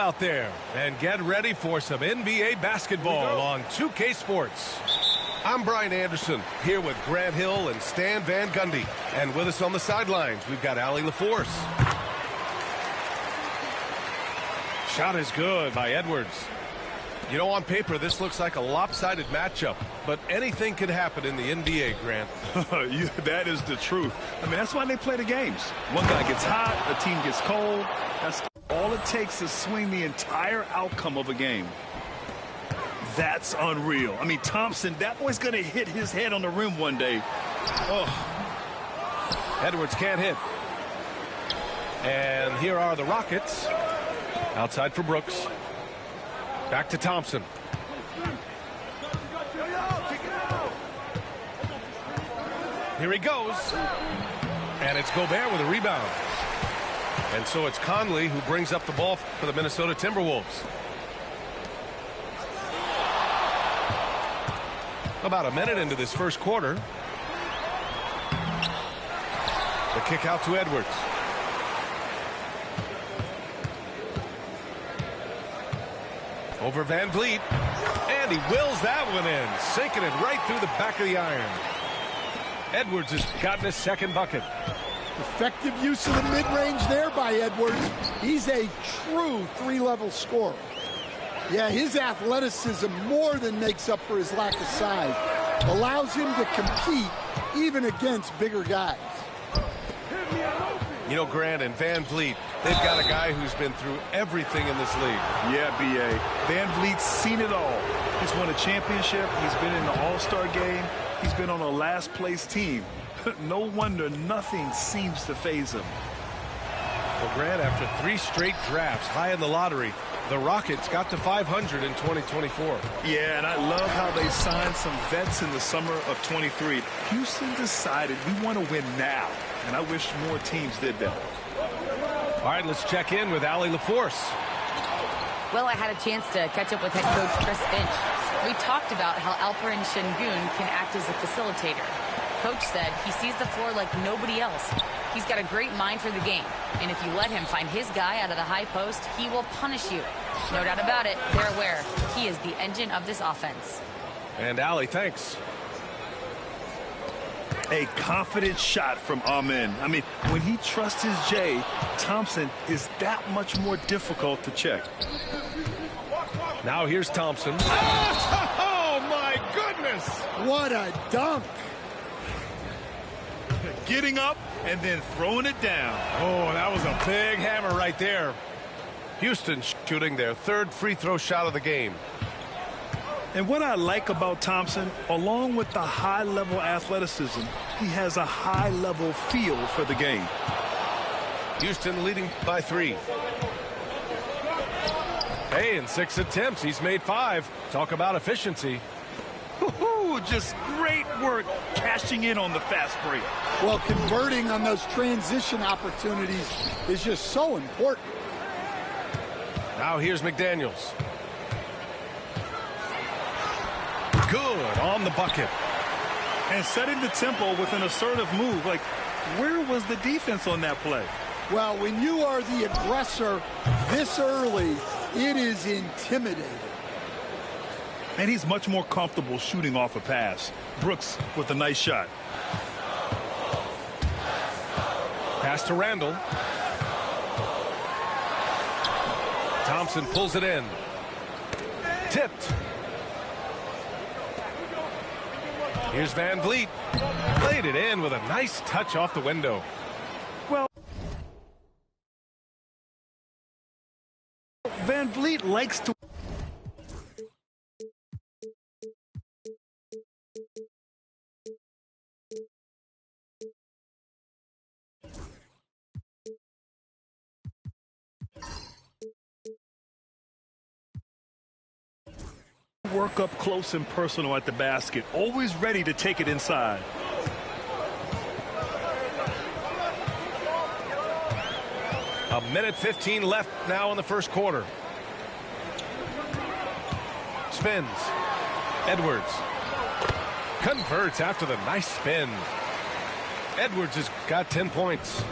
out there and get ready for some NBA basketball on 2K Sports. I'm Brian Anderson here with Grant Hill and Stan Van Gundy. And with us on the sidelines, we've got Allie LaForce. Shot is good by Edwards. You know, on paper, this looks like a lopsided matchup, but anything could happen in the NBA, Grant. That is the truth. I mean, that's why they play the games. One guy gets hot, a team gets cold. That's all it takes to swing the entire outcome of a game. That's unreal. I mean, Thompson, that boy's going to hit his head on the rim one day. Oh. Edwards can't hit. And here are the Rockets. Outside for Brooks. Back to Thompson. Here he goes. And it's Gobert with a rebound. And so it's Conley who brings up the ball for the Minnesota Timberwolves. About a minute into this first quarter. The kick out to Edwards. Over Van Vliet. And he wills that one in. Sinking it right through the back of the iron. Edwards has gotten his second bucket. Effective use of the mid-range there by Edwards. He's a true three-level scorer. Yeah, his athleticism more than makes up for his lack of size. Allows him to compete even against bigger guys. You know, Grant and Van Vliet, they've got a guy who's been through everything in this league. Yeah, B.A. Van Vliet's seen it all. He's won a championship. He's been in the All-Star game. He's been on a last-place team. No wonder nothing seems to faze him. Well, Grant, after 3 straight drafts high in the lottery, the Rockets got to 500 in 2024. Yeah, and I love how they signed some vets in the summer of 23. Houston decided we want to win now, and I wish more teams did that. All right, let's check in with Allie LaForce. Well, I had a chance to catch up with head coach Chris Finch. We talked about how Alperen Şengün can act as a facilitator. Coach said he sees the floor like nobody else. He's got a great mind for the game, and if you let him find his guy out of the high post, he will punish you. No doubt about it, they're aware he is the engine of this offense. And Allie, thanks. A confident shot from Amen. I mean, when he trusts his J, Thompson is that much more difficult to check. Now here's Thompson. Oh, my goodness! What a dunk! Getting up and then throwing it down. Oh, that was a big hammer right there. Houston shooting their 3rd free throw shot of the game. And what I like about Thompson, along with the high-level athleticism, he has a high-level feel for the game. Houston leading by 3. Hey, in 6 attempts, he's made 5. Talk about efficiency. Just great work cashing in on the fast break. Well, converting on those transition opportunities is just so important. Now here's McDaniels. Good on the bucket. And setting the tempo with an assertive move. Like, where was the defense on that play? Well, when you are the aggressor this early, it is intimidating. And he's much more comfortable shooting off a pass. Brooks with a nice shot. Pass to Randall. Thompson pulls it in. Tipped. Here's Van Vliet. Played it in with a nice touch off the window. Well, Van Vliet likes to work up close and personal at the basket, always ready to take it inside. A minute 15 left now in the first quarter. Spins. Edwards converts after the nice spin. Edwards has got 10 points.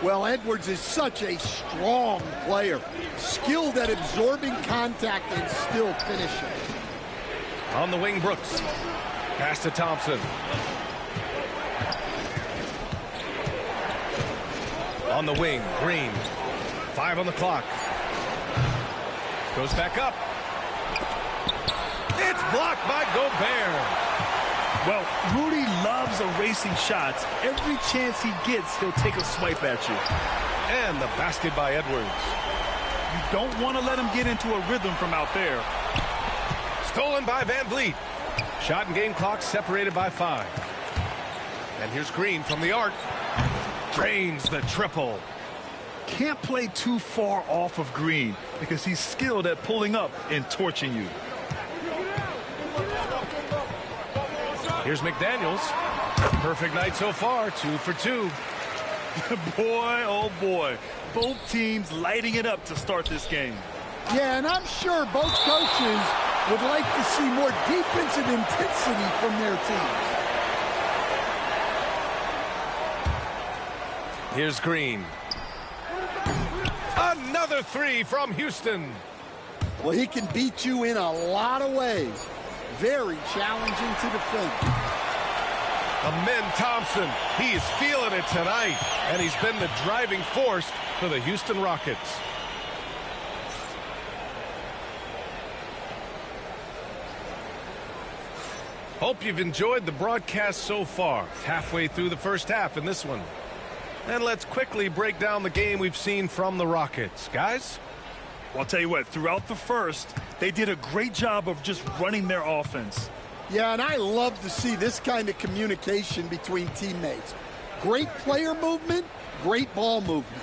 Well, Edwards is such a strong player, skilled at absorbing contact and still finishing. On the wing, Brooks. Pass to Thompson. On the wing, Green. 5 on the clock. Goes back up. It's blocked by Gobert. Well, Rudy loves erasing shots. Every chance he gets, he'll take a swipe at you. And the basket by Edwards. You don't want to let him get into a rhythm from out there. Stolen by Van Vliet. Shot and game clock separated by 5. And here's Green from the arc. Drains the triple. Can't play too far off of Green because he's skilled at pulling up and torching you. Here's McDaniels. Perfect night so far, 2 for 2. Boy, oh boy. Both teams lighting it up to start this game. Yeah, and I'm sure both coaches would like to see more defensive intensity from their teams. Here's Green. Another 3 from Houston. Well, he can beat you in a lot of ways. Very challenging to defend. Amen Thompson. He is feeling it tonight, and he's been the driving force for the Houston Rockets. Hope you've enjoyed the broadcast so far. Halfway through the first half in this one. And let's quickly break down the game we've seen from the Rockets. Guys? Well, I'll tell you what, throughout the first, they did a great job of just running their offense. Yeah, and I love to see this kind of communication between teammates. Great player movement, great ball movement.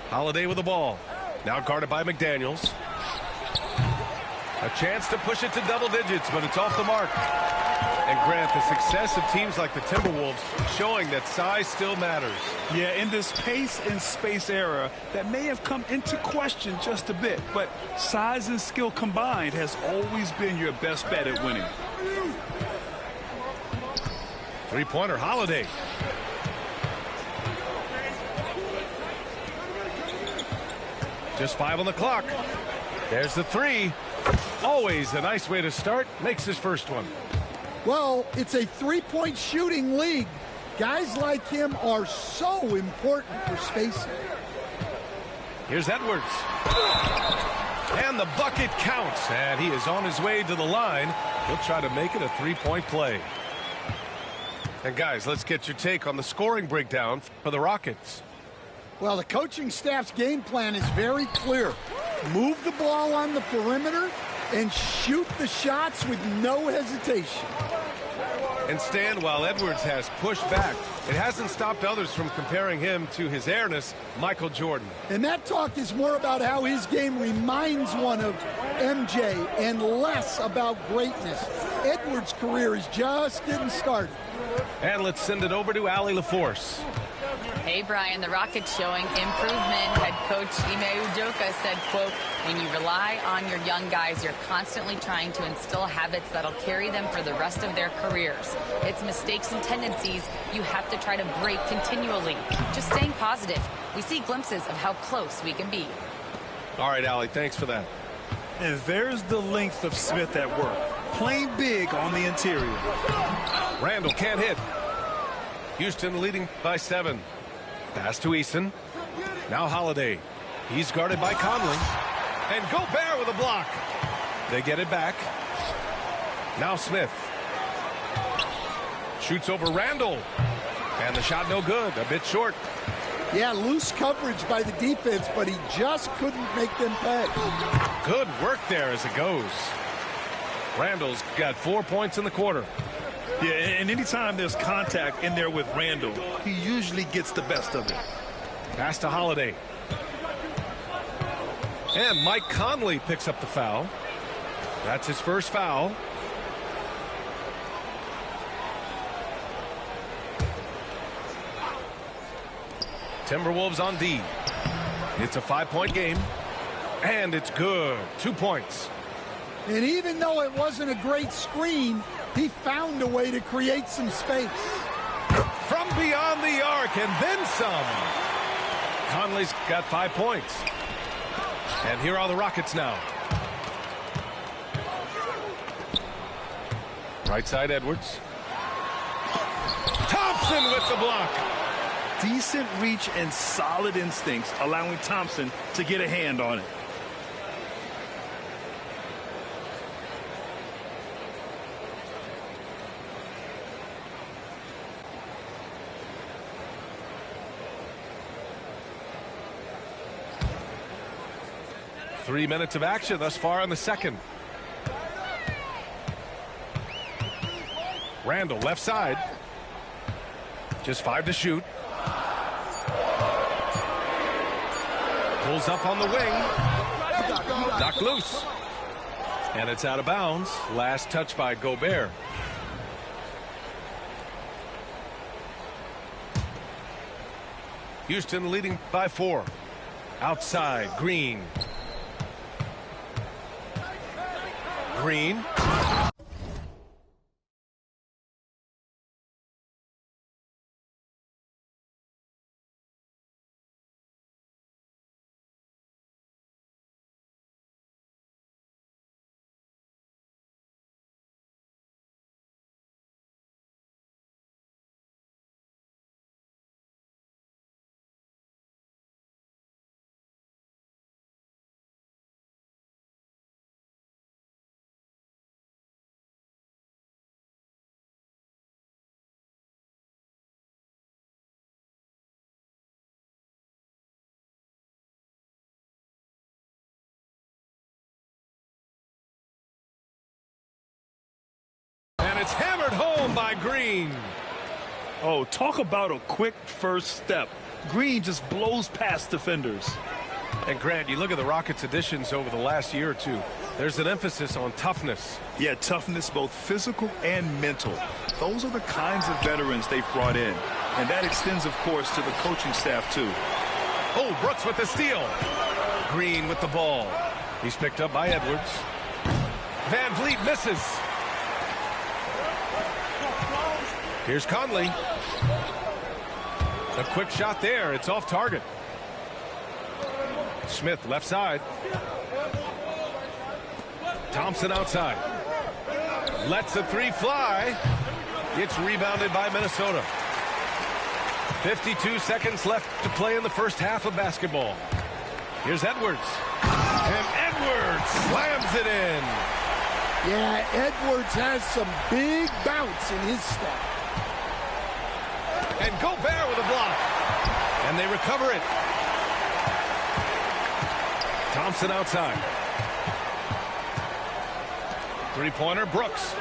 Holiday with the ball. Now guarded by McDaniels. A chance to push it to double digits, but it's off the mark. And Grant, the success of teams like the Timberwolves showing that size still matters. Yeah, in this pace and space era, that may have come into question just a bit, but size and skill combined has always been your best bet at winning. Three-pointer, Holiday. Just 5 on the clock. There's the 3. Always a nice way to start. Makes his first one. Well, it's a three-point shooting league. Guys like him are so important for spacing. Here's Edwards. And the bucket counts. And he is on his way to the line. He'll try to make it a three-point play. And guys, let's get your take on the scoring breakdown for the Rockets. Well, the coaching staff's game plan is very clear. Move the ball on the perimeter and shoot the shots with no hesitation. And Stan, while Edwards has pushed back, it hasn't stopped others from comparing him to his airness, Michael Jordan. And that talk is more about how his game reminds one of MJ and less about greatness. Edwards' career is just getting started. And let's send it over to Allie LaForce. Hey, Brian, the Rockets showing improvement. Head coach Ime Udoka said, quote, when you rely on your young guys, you're constantly trying to instill habits that'll carry them for the rest of their careers. It's mistakes and tendencies you have to try to break continually. Just staying positive. We see glimpses of how close we can be. All right, Allie, thanks for that. And there's the length of Smith at work. Playing big on the interior. Randall can't hit. Houston leading by 7. Pass to Eason. Now Holiday. He's guarded by Conley. And Gobert with a block. They get it back. Now Smith. Shoots over Randall. And the shot no good. A bit short. Yeah, loose coverage by the defense, but he just couldn't make them pay. Good work there as it goes. Randall's got 4 points in the quarter. Yeah, and anytime there's contact in there with Randall, he usually gets the best of it. Pass to Holiday. And Mike Conley picks up the foul. That's his first foul. Timberwolves on D. It's a 5-point game. And it's good. 2 points. And even though it wasn't a great screen, he found a way to create some space. From beyond the arc and then some. Conley's got 5 points. And here are the Rockets now. Right side, Edwards. Thompson with the block. Decent reach and solid instincts, allowing Thompson to get a hand on it. Three minutes of action thus far in the second. Randall left side. Just 5 to shoot. Pulls up on the wing. Knocked loose. And it's out of bounds. Last touch by Gobert. Houston leading by 4. Outside, Green. Green. It's hammered home by Green. Oh, talk about a quick first step. Green just blows past defenders. And Grant, you look at the Rockets' additions over the last year or two. There's an emphasis on toughness. Yeah, toughness, both physical and mental. Those are the kinds of veterans they've brought in. And that extends, of course, to the coaching staff, too. Oh, Brooks with the steal. Green with the ball. He's picked up by Edwards. Van Vliet misses. Here's Conley. A quick shot there. It's off target. Smith left side. Thompson outside. Lets a three fly. It's rebounded by Minnesota. 52 seconds left to play in the first half of basketball. Here's Edwards. And Edwards slams it in. Yeah, Edwards has some big bounce in his step. And Gobert with a block. And they recover it. Thompson outside. Three-pointer, Brooks.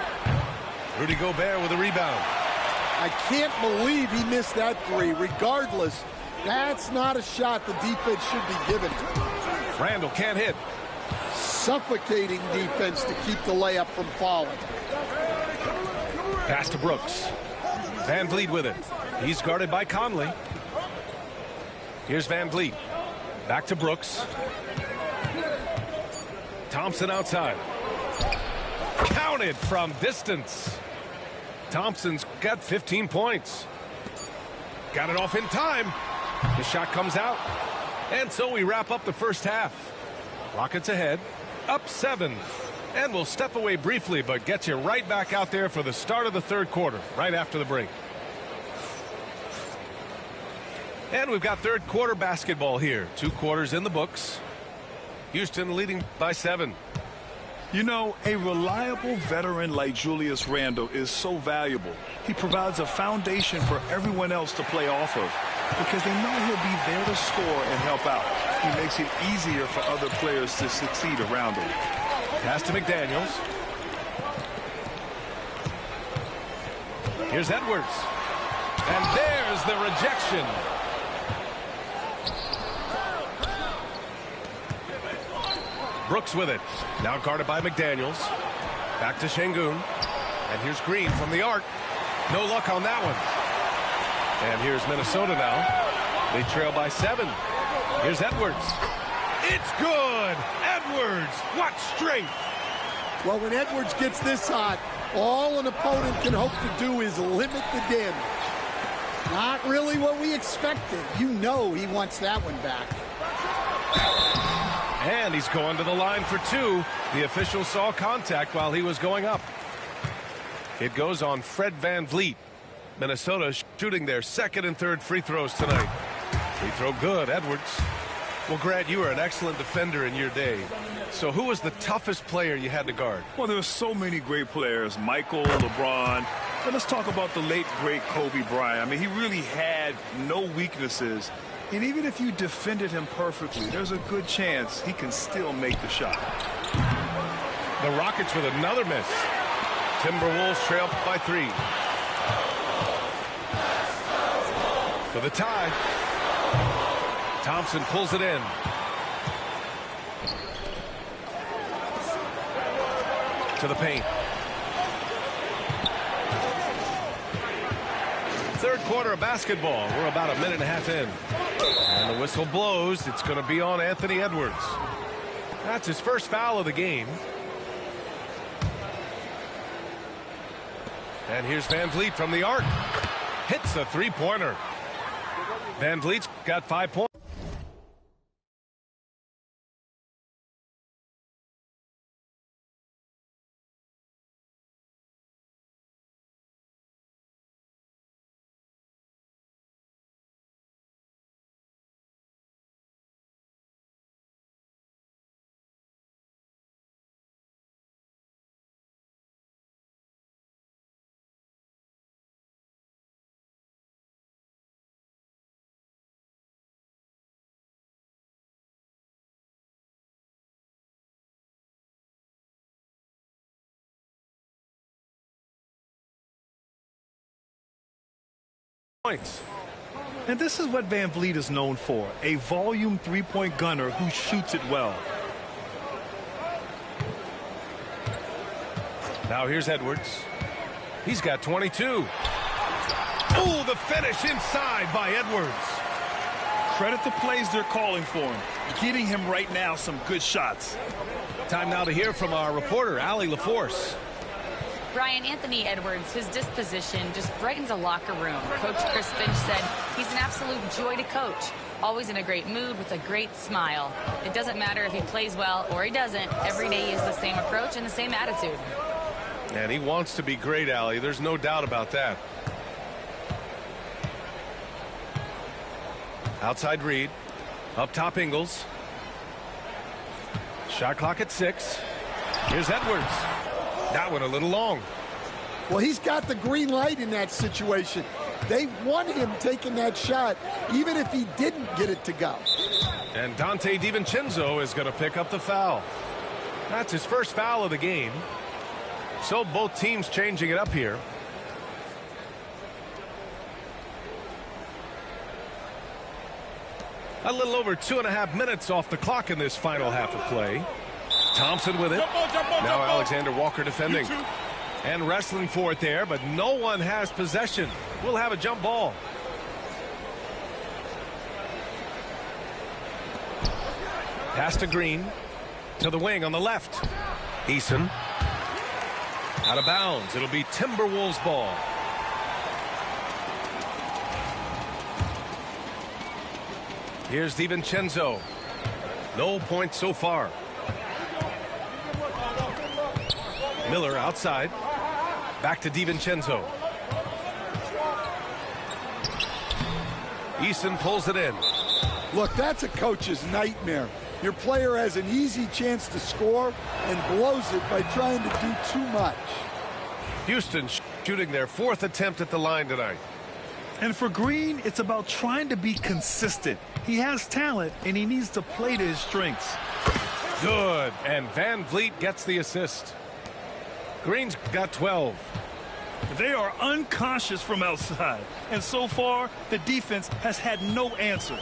Rudy Gobert with a rebound. I can't believe he missed that three. Regardless, that's not a shot the defense should be giving. Randall can't hit. Suffocating defense to keep the layup from falling. Pass to Brooks. Van Vliet with it. He's guarded by Conley. Here's Van Vliet. Back to Brooks. Thompson outside. Counted from distance. Thompson's got 15 points. Got it off in time. The shot comes out. And so we wrap up the first half. Rockets ahead, up 7. And we'll step away briefly, but get you right back out there for the start of the third quarter, right after the break. And we've got third quarter basketball here. 2 quarters in the books. Houston leading by 7. You know, a reliable veteran like Julius Randle is so valuable. He provides a foundation for everyone else to play off of because they know he'll be there to score and help out. He makes it easier for other players to succeed around him. Pass to McDaniels. Here's Edwards. And there's the rejection. Brooks with it. Now guarded by McDaniels. Back to Şengün. And here's Green from the arc. No luck on that one. And here's Minnesota now. They trail by 7. Here's Edwards. It's good. Edwards. What strength. Well, when Edwards gets this hot, all an opponent can hope to do is limit the damage. Not really what we expected. You know he wants that one back. And he's going to the line for two. The official saw contact while he was going up. It goes on Fred VanVleet. Minnesota shooting their second and third free throws tonight. Free throw good, Edwards. Well, Grant, you were an excellent defender in your day. So who was the toughest player you had to guard? Well, there were so many great players. Michael, LeBron. But let's talk about the late, great Kobe Bryant. I mean, he really had no weaknesses. And even if you defended him perfectly, there's a good chance he can still make the shot. The Rockets with another miss. Timberwolves trail by 3. For the tie. Thompson pulls it in. To the paint. Third quarter of basketball. We're about a minute and a half in. And the whistle blows. It's going to be on Anthony Edwards. That's his first foul of the game. And here's VanVleet from the arc. Hits a three-pointer. VanVleet's got 5 points. And this is what VanVleet is known for, a volume three-point gunner who shoots it well. Now here's Edwards. He's got 22. Oh, the finish inside by Edwards. Credit the plays they're calling for him. Getting him right now some good shots. Time now to hear from our reporter, Allie LaForce. Brian, Anthony Edwards, his disposition just brightens a locker room. Coach Chris Finch said he's an absolute joy to coach. Always in a great mood with a great smile. It doesn't matter if he plays well or he doesn't. Every day he has the same approach and the same attitude. And he wants to be great, Allie. There's no doubt about that. Outside Reed. Up top Ingles. Shot clock at 6. Here's Edwards. That one a little long. Well, he's got the green light in that situation. They want him taking that shot, even if he didn't get it to go. And Dante DiVincenzo is going to pick up the foul. That's his first foul of the game. So both teams changing it up here. A little over 2.5 minutes off the clock in this final half of play. Thompson with it. Now Alexander Walker defending. And wrestling for it there, but no one has possession. We'll have a jump ball. Pass to Green. To the wing on the left. Eason. Out of bounds. It'll be Timberwolves ball. Here's DiVincenzo. No points so far. Miller outside. Back to DiVincenzo. Eason pulls it in. Look, that's a coach's nightmare. Your player has an easy chance to score and blows it by trying to do too much. Houston shooting their 4th attempt at the line tonight. And for Green, it's about trying to be consistent. He has talent, and he needs to play to his strengths. Good. And VanVleet gets the assist. Green's got 12. They are unconscious from outside. And so far, the defense has had no answer.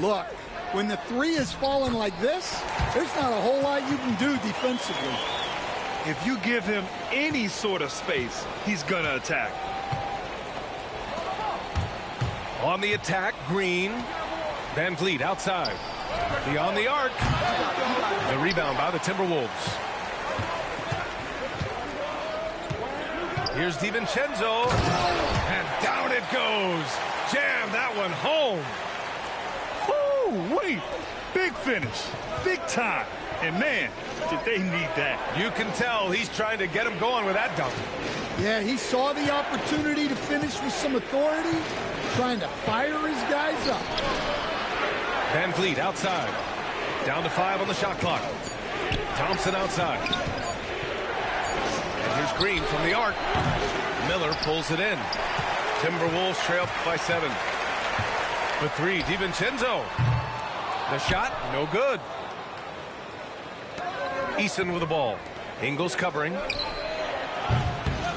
Look, when the three is falling like this, there's not a whole lot you can do defensively. If you give him any sort of space, he's going to attack. On the attack, Green. VanVleet outside. Beyond the arc. The rebound by the Timberwolves. Here's DiVincenzo. And down it goes. Jam that one home. Oh, wait. Big finish. Big time. And, man, did they need that. You can tell he's trying to get him going with that dunk. Yeah, he saw the opportunity to finish with some authority, trying to fire his guys up. Van Vliet outside. Down to 5 on the shot clock. Thompson outside. And here's Green from the arc. Miller pulls it in. Timberwolves trail by 7. For 3, DiVincenzo. The shot, no good. Eason with the ball. Ingles covering.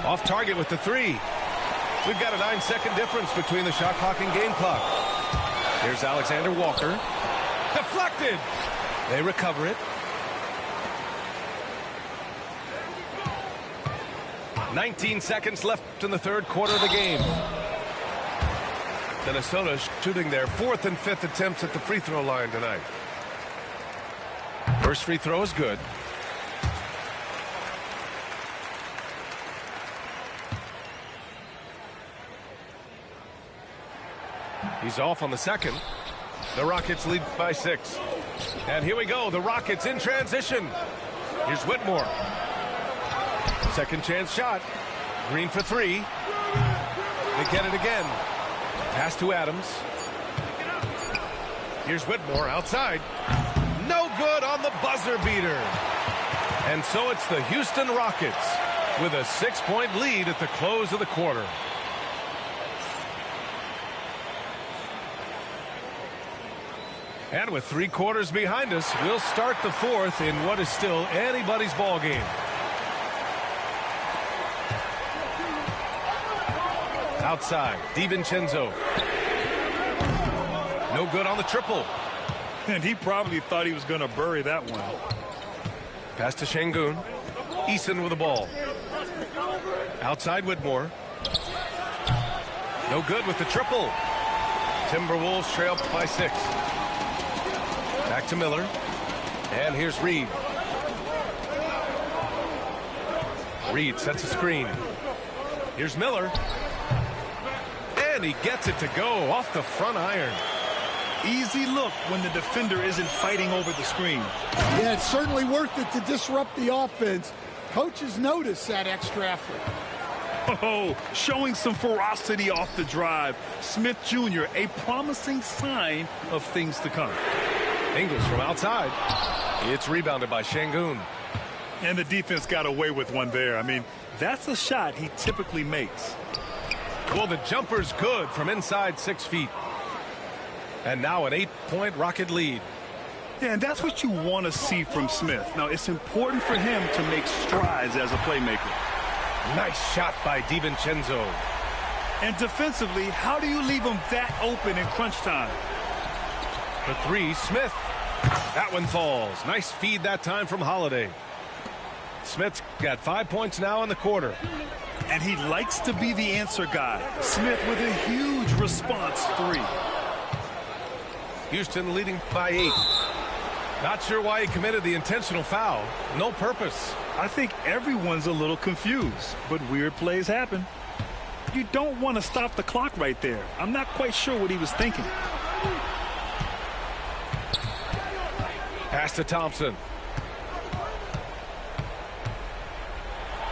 Off target with the 3. We've got a 9-second difference between the shot clock and game clock. Here's Alexander Walker. Deflected. They recover it. 19 seconds left in the third quarter of the game. Minnesota shooting their 4th and 5th attempts at the free throw line tonight. First free throw is good. He's off on the second. The Rockets lead by 6. And here we go. The Rockets in transition. Here's Whitmore. Second chance shot. Green for 3. They get it again. Pass to Adams. Here's Whitmore outside. No good on the buzzer beater. And so it's the Houston Rockets with a 6-point lead at the close of the quarter. And with 3 quarters behind us, we'll start the 4th in what is still anybody's ball game. Outside, DiVincenzo. No good on the triple. And he probably thought he was going to bury that one. Pass to Şengün. Eason with the ball. Outside Whitmore. No good with the triple. Timberwolves trail by 6. Back to Miller. And here's Reed. Reed sets a screen. Here's Miller. And he gets it to go off the front iron. Easy look when the defender isn't fighting over the screen. Yeah, it's certainly worth it to disrupt the offense. Coaches notice that extra effort. Oh, showing some ferocity off the drive. Smith Jr., a promising sign of things to come. Ingles from outside. It's rebounded by Şengün. And the defense got away with one there. I mean, that's a shot he typically makes. Well, the jumper's good from inside 6 feet. And now an 8-point Rocket lead. Yeah, and that's what you want to see from Smith. Now, it's important for him to make strides as a playmaker. Nice shot by DiVincenzo. And defensively, how do you leave him that open in crunch time? For 3, Smith. That one falls. Nice feed that time from Holiday. Smith's got 5 points now in the quarter. And he likes to be the answer guy. Smith with a huge response 3. Houston leading by 8. Not sure why he committed the intentional foul. No purpose. I think everyone's a little confused, but weird plays happen. You don't want to stop the clock right there. I'm not quite sure what he was thinking. Pass to Thompson.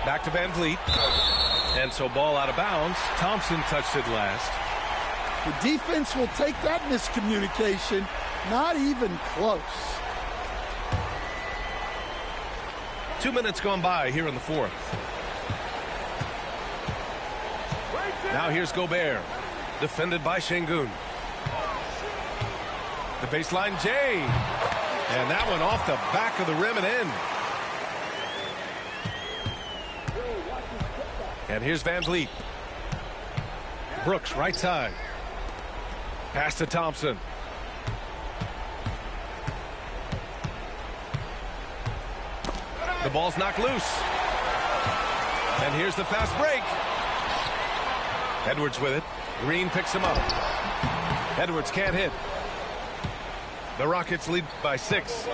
Back to Van Vliet. And so ball out of bounds. Thompson touched it last. The defense will take that miscommunication. Not even close. 2 minutes gone by here in the 4th. Now here's Gobert. Defended by Şengün. The baseline J. And that one off the back of the rim and in. And here's Van Vliet. Brooks right side. Pass to Thompson. The ball's knocked loose. And here's the fast break. Edwards with it. Green picks him up. Edwards can't hit. The Rockets lead by 6.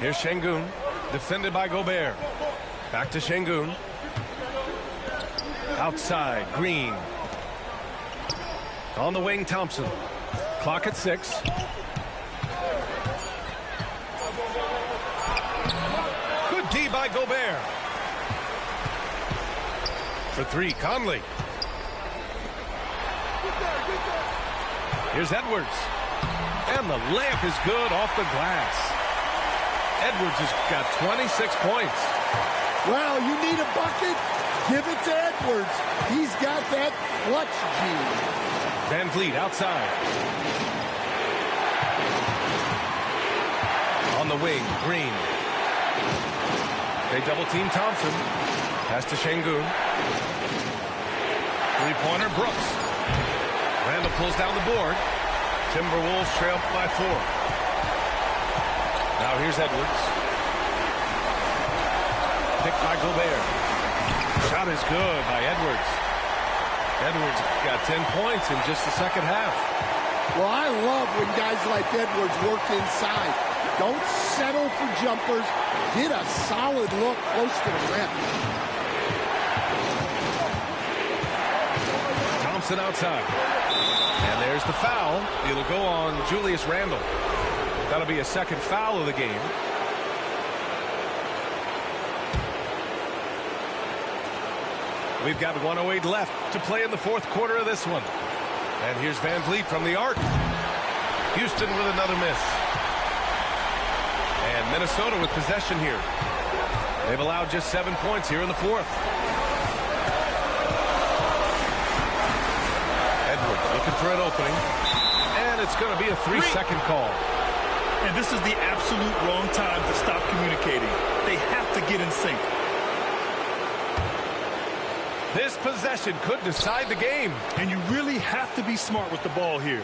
Here's Şengün. Defended by Gobert. Back to Şengün. Outside, Green. On the wing, Thompson. Clock at 6. Good D by Gobert. For 3, Conley. Here's Edwards. And the layup is good off the glass. Edwards has got 26 points. Well, you need a bucket? Give it to Edwards. He's got that clutch gene. Van Vliet outside. On the wing, Green. They double-team Thompson. Pass to Şengün. Three-pointer, Brooks. Randall pulls down the board. Timberwolves trail by 4. Now here's Edwards. Picked by Gobert. Shot is good by Edwards. Edwards got 10 points in just the second half. Well, I love when guys like Edwards work inside. Don't settle for jumpers. Get a solid look close to the rim. Thompson outside. And there's the foul. It'll go on Julius Randle. That'll be a second foul of the game. We've got 1:08 left to play in the fourth quarter of this one. And here's Van Vliet from the arc. Houston with another miss. And Minnesota with possession here. They've allowed just 7 points here in the fourth. Edwards looking for an opening. And it's going to be a 3-second call. And this is the absolute wrong time to stop communicating. They have to get in sync. This possession could decide the game. And you really have to be smart with the ball here.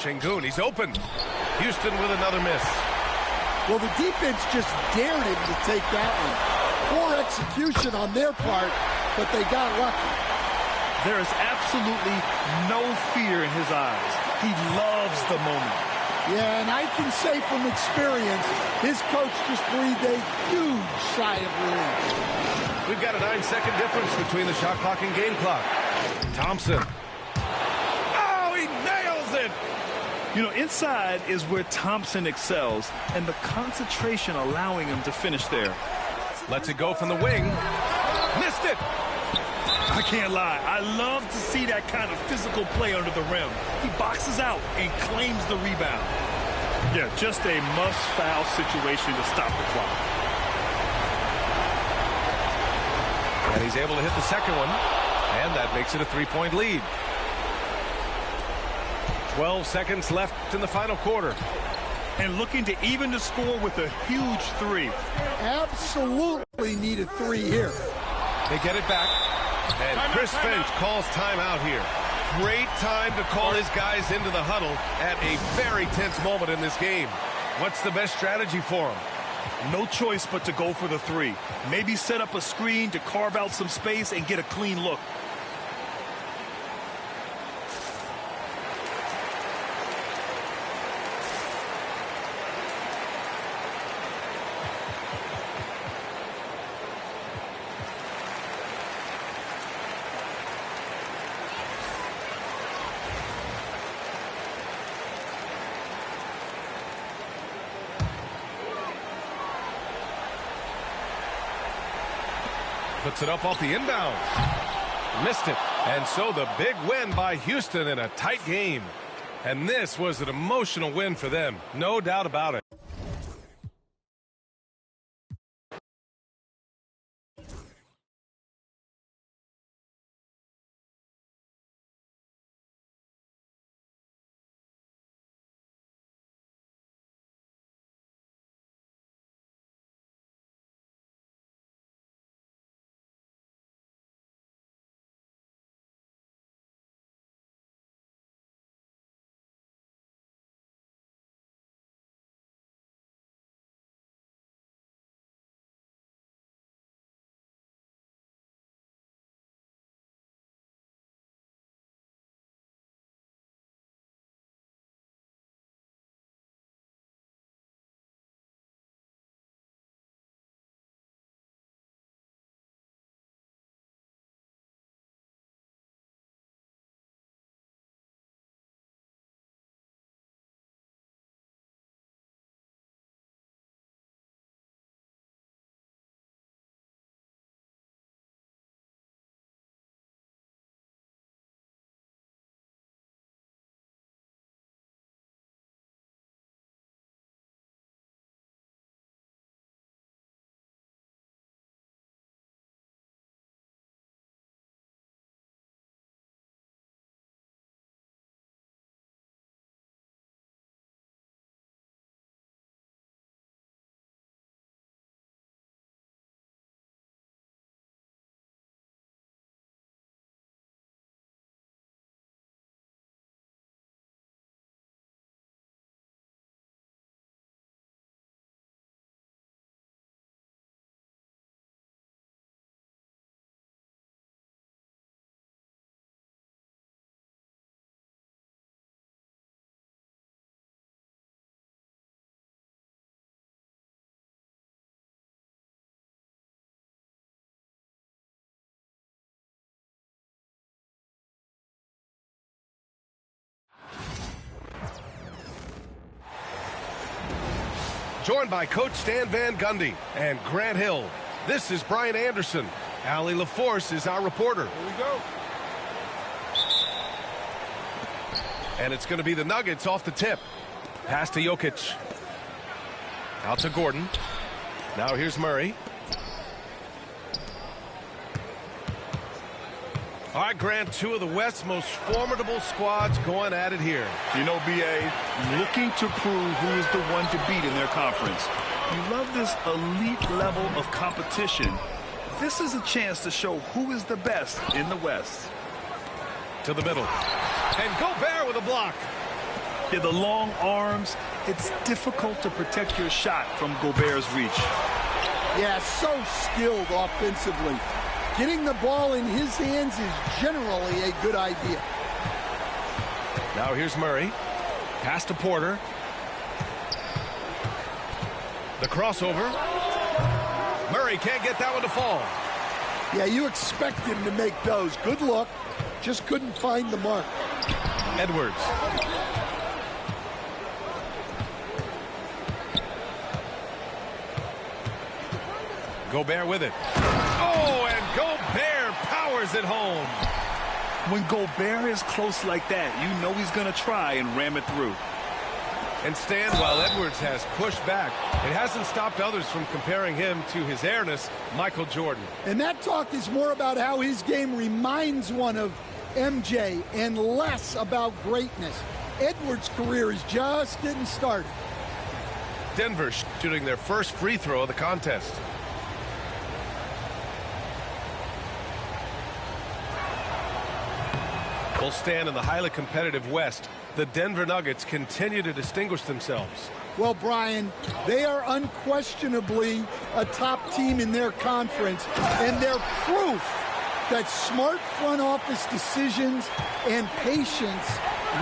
Şengün, he's open. Houston with another miss. Well, the defense just dared him to take that one. Poor execution on their part, but they got lucky. There is absolutely no fear in his eyes. He loves the moment. Yeah, and I can say from experience, his coach just breathed a huge sigh of relief. We've got a 9-second difference between the shot clock and game clock. Thompson. Oh, he nails it! You know, inside is where Thompson excels, and the concentration allowing him to finish there. Lets it go from the wing. Missed it! I can't lie. I love to see that kind of physical play under the rim. He boxes out and claims the rebound. Yeah, just a must-foul situation to stop the clock. And he's able to hit the second one. And that makes it a 3-point lead. 12 seconds left in the final quarter. And looking to even the score with a huge 3. Absolutely need a 3 here. They get it back. And Chris Finch calls timeout here. Great time to call his guys into the huddle at a very tense moment in this game. What's the best strategy for him? No choice but to go for the 3. Maybe set up a screen to carve out some space and get a clean look. Puts it up off the inbound. Missed it. And so the big win by Houston in a tight game. And this was an emotional win for them. No doubt about it. joined by Coach Stan Van Gundy and Grant Hill. This is Brian Anderson. Allie LaForce is our reporter. Here we go. And it's going to be the Nuggets off the tip. Pass to Jokic. Out to Gordon. Now here's Murray. All right, Grant, two of the West's most formidable squads going at it here. You know, B.A., looking to prove who is the one to beat in their conference. You love this elite level of competition. This is a chance to show who is the best in the West. To the middle. And Gobert with a block. Yeah, the long arms, it's difficult to protect your shot from Gobert's reach. Yeah, so skilled offensively. Getting the ball in his hands is generally a good idea. Now here's Murray. Pass to Porter. The crossover. Murray can't get that one to fall. Yeah, you expect him to make those. Good look. Just couldn't find the mark. Edwards. Gobert with it. Oh, and Gobert powers it home. When Gobert is close like that, you know he's going to try and ram it through. And Stan, while Edwards has pushed back, it hasn't stopped others from comparing him to his airness, Michael Jordan. And that talk is more about how his game reminds one of MJ and less about greatness. Edwards' career is just getting started. Denver shooting their first free throw of the contest. Will stand in the highly competitive West. The Denver Nuggets continue to distinguish themselves. Well, Brian, they are unquestionably a top team in their conference, and they're proof that smart front office decisions and patience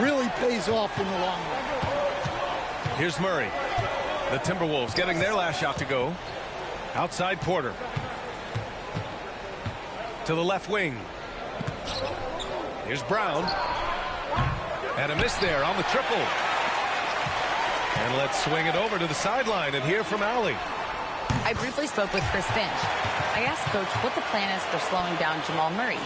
really pays off in the long run. Here's Murray. The Timberwolves getting their last shot to go. Outside Porter. To the left wing. Here's Brown. And a miss there on the triple. And let's swing it over to the sideline and hear from Allie. I briefly spoke with Chris Finch. I asked Coach what the plan is for slowing down Jamal Murray.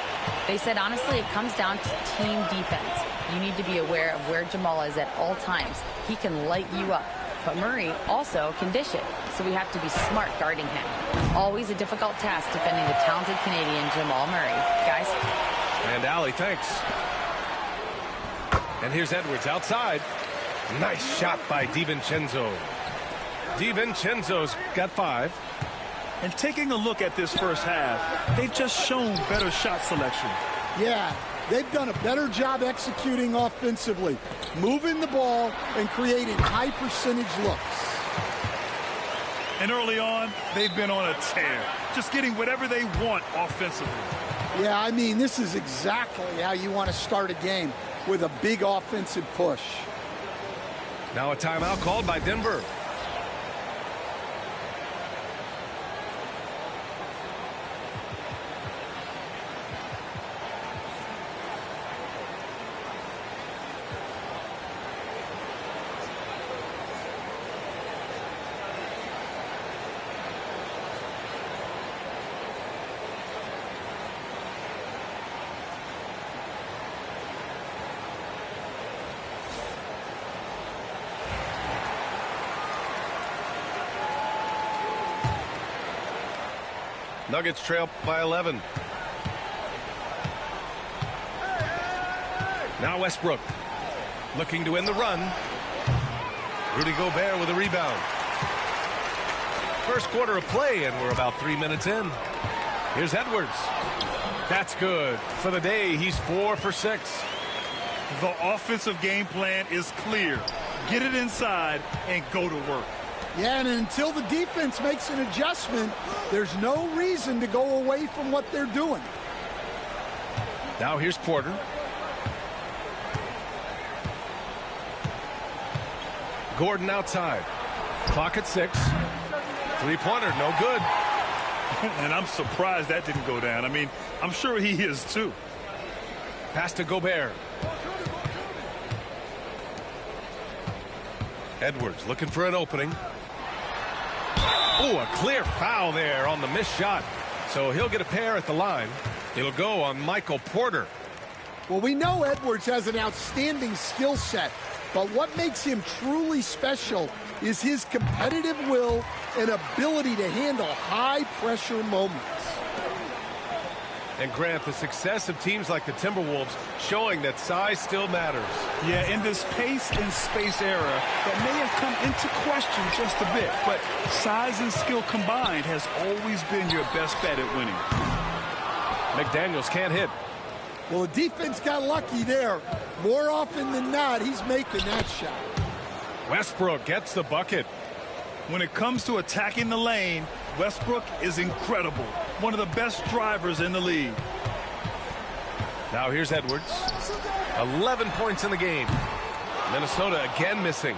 They said, honestly, it comes down to team defense. You need to be aware of where Jamal is at all times. He can light you up. But Murray also can dish it, so we have to be smart guarding him. Always a difficult task defending the talented Canadian Jamal Murray. Guys? And Allie, thanks. And here's Edwards outside. Nice shot by DiVincenzo. DiVincenzo's got 5. And taking a look at this first half, they've just shown better shot selection. Yeah, they've done a better job executing offensively, moving the ball and creating high percentage looks. And early on, they've been on a tear, just getting whatever they want offensively. Yeah, I mean, this is exactly how you want to start a game, with a big offensive push. Now a timeout called by Denver. Nuggets trail by 11. Now Westbrook looking to win the run. Rudy Gobert with a rebound. First quarter of play, and we're about 3 minutes in. Here's Edwards. That's good. For the day, he's 4 for 6. The offensive game plan is clear. Get it inside and go to work. Yeah, and until the defense makes an adjustment, there's no reason to go away from what they're doing. Now here's Porter. Gordon outside. Clock at 6. Three-pointer, no good. And I'm surprised that didn't go down. I mean, I'm sure he is too. Pass to Gobert. Edwards looking for an opening. Oh, a clear foul there on the missed shot. So he'll get a pair at the line. It'll go on Michael Porter. Well, we know Edwards has an outstanding skill set, but what makes him truly special is his competitive will and ability to handle high-pressure moments. And Grant, the success of teams like the Timberwolves showing that size still matters. Yeah, in this pace and space era, that may have come into question just a bit, but size and skill combined has always been your best bet at winning. McDaniels can't hit. Well, the defense got lucky there. More often than not, he's making that shot. Westbrook gets the bucket. When it comes to attacking the lane, Westbrook is incredible. One of the best drivers in the league. Now here's Edwards. 11 points in the game. Minnesota again missing.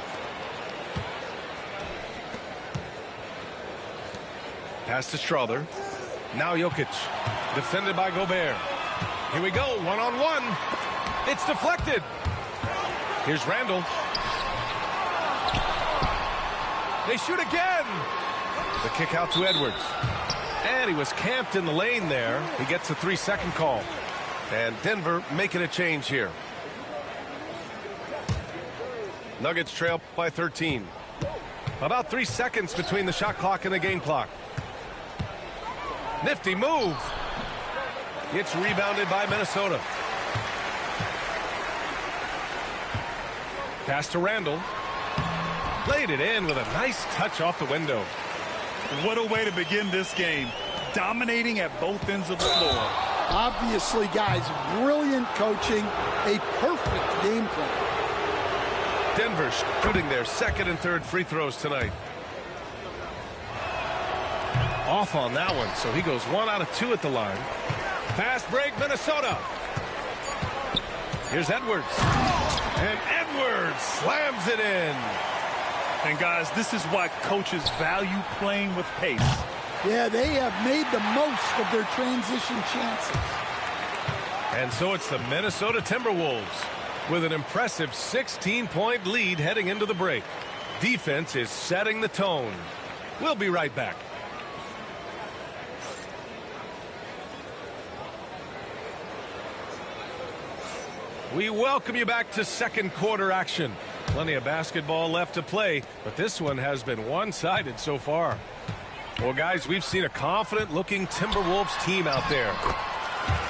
Pass to Strother. Now Jokic. Defended by Gobert. Here we go. One-on-one. It's deflected. Here's Randall. They shoot again. The kick out to Edwards. And he was camped in the lane there. He gets a 3-second call. And Denver making a change here. Nuggets trail by 13. About 3 seconds between the shot clock and the game clock. Nifty move. It's rebounded by Minnesota. Pass to Randall. Played it in with a nice touch off the window. What a way to begin this game. Dominating at both ends of the floor. Obviously, guys, brilliant coaching, a perfect game plan. Denver shooting their second and third free throws tonight. Off on that one, so he goes 1 out of 2 at the line. Fast break, Minnesota. Here's Edwards. And Edwards slams it in. And guys, this is why coaches value playing with pace. Yeah, they have made the most of their transition chances. And so it's the Minnesota Timberwolves with an impressive 16-point lead heading into the break. Defense is setting the tone. We'll be right back. We welcome you back to second quarter action. Plenty of basketball left to play, but this one has been one-sided so far. Well, guys, we've seen a confident-looking Timberwolves team out there.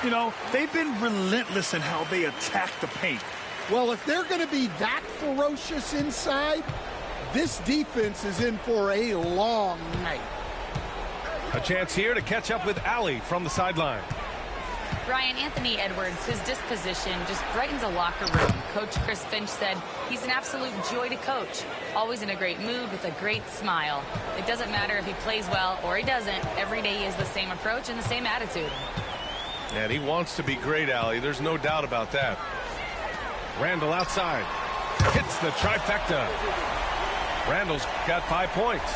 You know, they've been relentless in how they attack the paint. Well, if they're going to be that ferocious inside, this defense is in for a long night. A chance here to catch up with Allie from the sideline. Brian, Anthony Edwards, his disposition just brightens a locker room. Coach Chris Finch said he's an absolute joy to coach. Always in a great mood with a great smile. It doesn't matter if he plays well or he doesn't. Every day he has the same approach and the same attitude. And he wants to be great, Allie. There's no doubt about that. Randall outside. Hits the trifecta. Randall's got 5 points.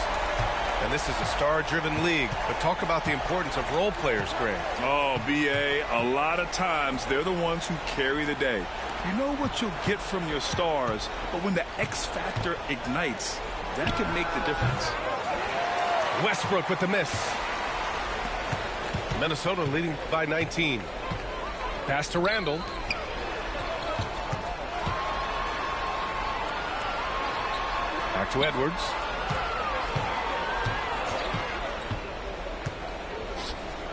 And this is a star-driven league. But talk about the importance of role players, Grant. Oh, B.A., a lot of times they're the ones who carry the day. You know what you'll get from your stars, but when the X factor ignites, that can make the difference. Westbrook with the miss. Minnesota leading by 19. Pass to Randall. Back to Edwards.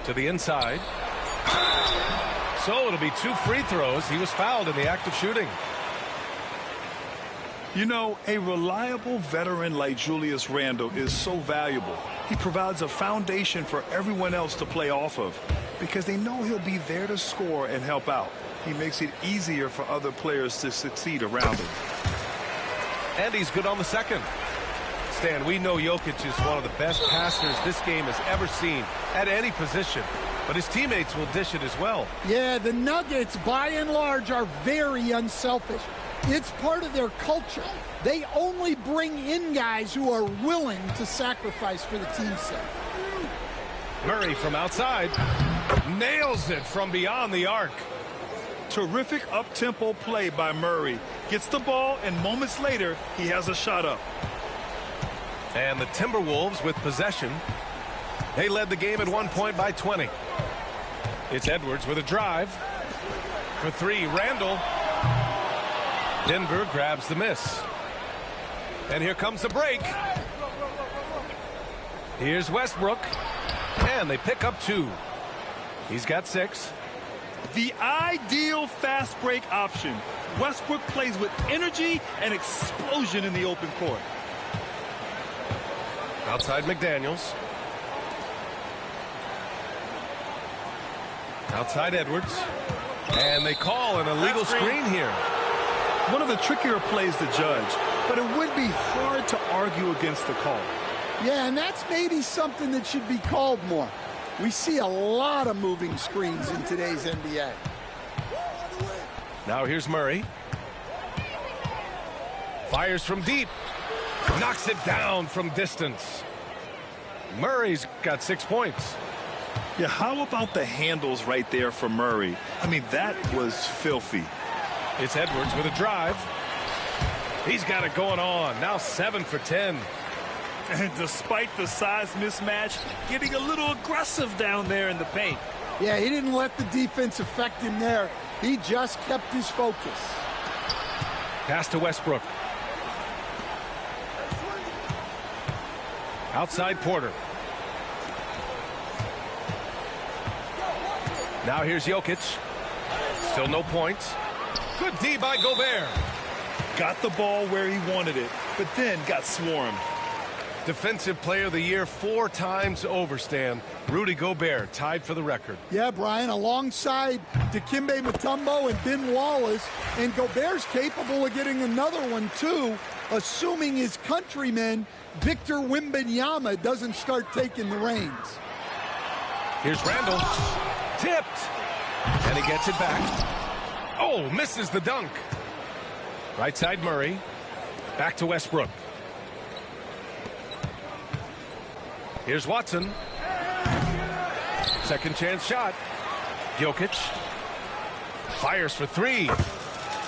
To the inside. So it'll be 2 free throws. He was fouled in the act of shooting. You know, a reliable veteran like Julius Randle is so valuable. He provides a foundation for everyone else to play off of because they know he'll be there to score and help out. He makes it easier for other players to succeed around him. And he's good on the second. Stan, we know Jokic is one of the best passers this game has ever seen at any position, but his teammates will dish it as well. Yeah, the Nuggets, by and large, are very unselfish. It's part of their culture. They only bring in guys who are willing to sacrifice for the team's sake. Murray from outside nails it from beyond the arc. Terrific up-tempo play by Murray. Gets the ball, and moments later, he has a shot up. And the Timberwolves with possession. They led the game at one point by 20. It's Edwards with a drive. For three, Randall. Denver grabs the miss. And here comes the break. Here's Westbrook. And they pick up 2. He's got 6. The ideal fast break option. Westbrook plays with energy and explosion in the open court. Outside McDaniels. Outside Edwards. And they call an illegal screen here. One of the trickier plays to judge, but it would be hard to argue against the call. Yeah, and that's maybe something that should be called more. We see a lot of moving screens in today's NBA. Now here's Murray. Fires from deep. Knocks it down from distance. Murray's got 6 points. Yeah, how about the handles right there for Murray? I mean, that was filthy. It's Edwards with a drive. He's got it going on. Now 7 for 10. And despite the size mismatch, getting a little aggressive down there in the paint. Yeah, he didn't let the defense affect him there. He just kept his focus. Pass to Westbrook. Outside Porter. Now here's Jokic. Still no points. Good D by Gobert. Got the ball where he wanted it, but then got swarmed. Defensive Player of the Year 4 times over, Stan. Rudy Gobert tied for the record. Yeah, Brian, alongside Dikembe Mutombo and Ben Wallace, and Gobert's capable of getting another one too, assuming his countryman Victor Wembanyama doesn't start taking the reins. Here's Randall. Tipped. And he gets it back. Oh, misses the dunk. Right side Murray. Back to Westbrook. Here's Watson. Second chance shot. Jokic. Fires for 3.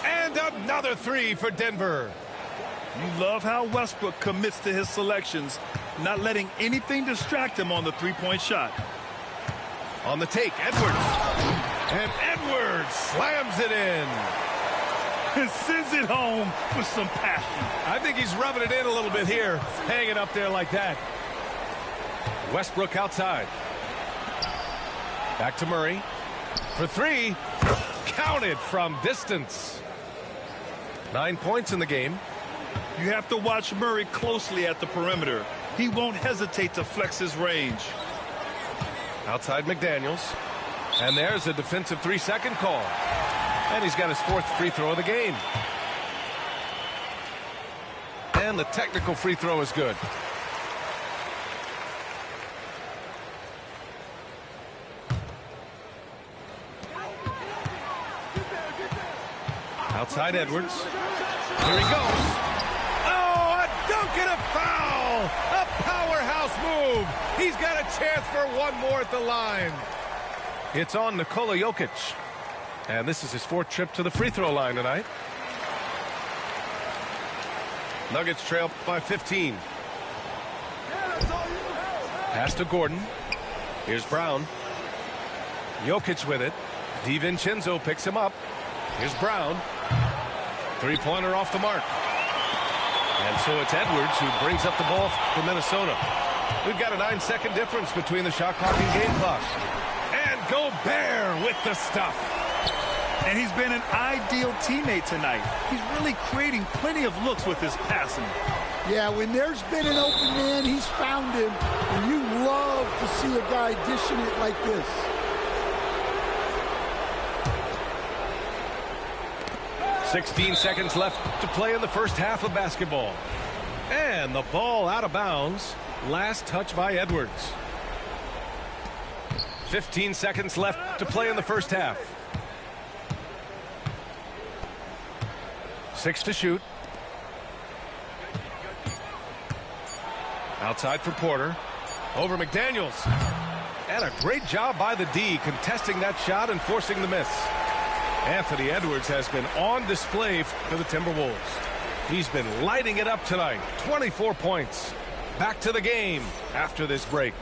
And another 3 for Denver. You love how Westbrook commits to his selections, not letting anything distract him on the three-point shot. On the take, Edwards. And Edwards slams it in. And sends it home with some passion. I think he's rubbing it in a little bit here, hanging up there like that. Westbrook outside. Back to Murray. For 3. Counted from distance. 9 points in the game. You have to watch Murray closely at the perimeter. He won't hesitate to flex his range. Outside McDaniels. And there's a defensive 3-second call. And he's got his 4th free throw of the game. And the technical free throw is good. Outside Edwards. Here he goes. Oh, a dunk and a foul! A powerhouse move! He's got a chance for one more at the line. It's on Nikola Jokic. And this is his 4th trip to the free throw line tonight. Nuggets trail by 15. Pass to Gordon. Here's Brown. Jokic with it. DiVincenzo picks him up. Here's Brown. Three-pointer off the mark. And so it's Edwards who brings up the ball for Minnesota. We've got a 9-second difference between the shot clock and game clock. And Gobert with the stuff. And he's been an ideal teammate tonight. He's really creating plenty of looks with his passing. Yeah, when there's been an open man, he's found him. And you love to see a guy dishing it like this. .16 seconds left to play in the first half of basketball. And the ball out of bounds. Last touch by Edwards. 15 seconds left to play in the first half. 6 to shoot. Outside for Porter. Over McDaniels. And a great job by the D contesting that shot and forcing the miss. Anthony Edwards has been on display for the Timberwolves. He's been lighting it up tonight. 24 points. Back to the game after this break.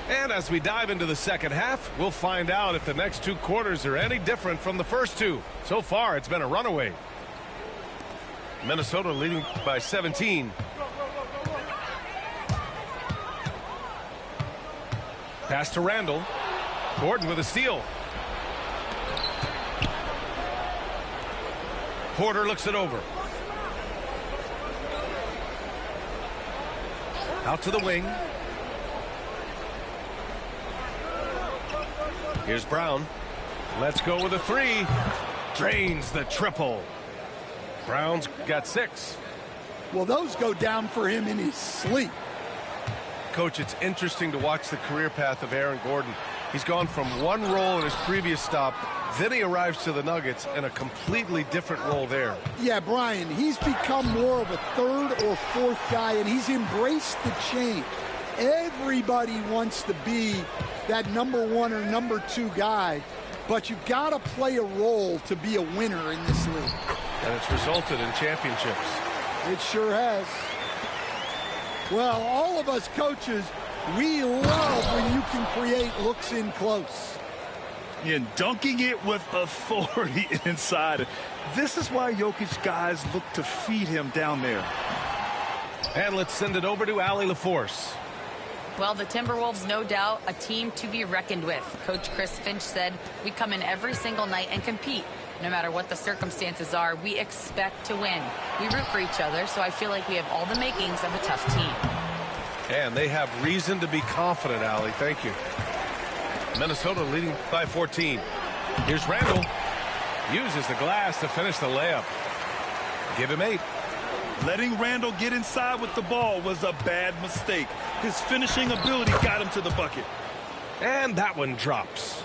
And as we dive into the second half, we'll find out if the next 2 quarters are any different from the first 2. So far, it's been a runaway. Minnesota leading by 17. Pass to Randall. Gordon with a steal. Porter looks it over. Out to the wing. Here's Brown. Let's go with a 3. Drains the triple. Brown's got 6. Well, those go down for him in his sleep. Coach, it's interesting to watch the career path of Aaron Gordon. He's gone from one role in his previous stop, then he arrives to the Nuggets in a completely different role there. Yeah, Brian, he's become more of a 3rd or 4th guy, and he's embraced the change. Everybody wants to be that number 1 or number 2 guy, but you got to play a role to be a winner in this league. And it's resulted in championships. It sure has. Well, all of us coaches, we love when you can create looks in close. And dunking it with authority inside. This is why Jokic guys look to feed him down there. And let's send it over to Allie LaForce. Well, the Timberwolves, no doubt, a team to be reckoned with. Coach Chris Finch said, we come in every single night and compete. No matter what the circumstances are, we expect to win. We root for each other, so I feel like we have all the makings of a tough team. And they have reason to be confident, Allie. Thank you. Minnesota leading by 14. Here's Randall. Uses the glass to finish the layup. Give him 8. Letting Randall get inside with the ball was a bad mistake. His finishing ability got him to the bucket. And that one drops.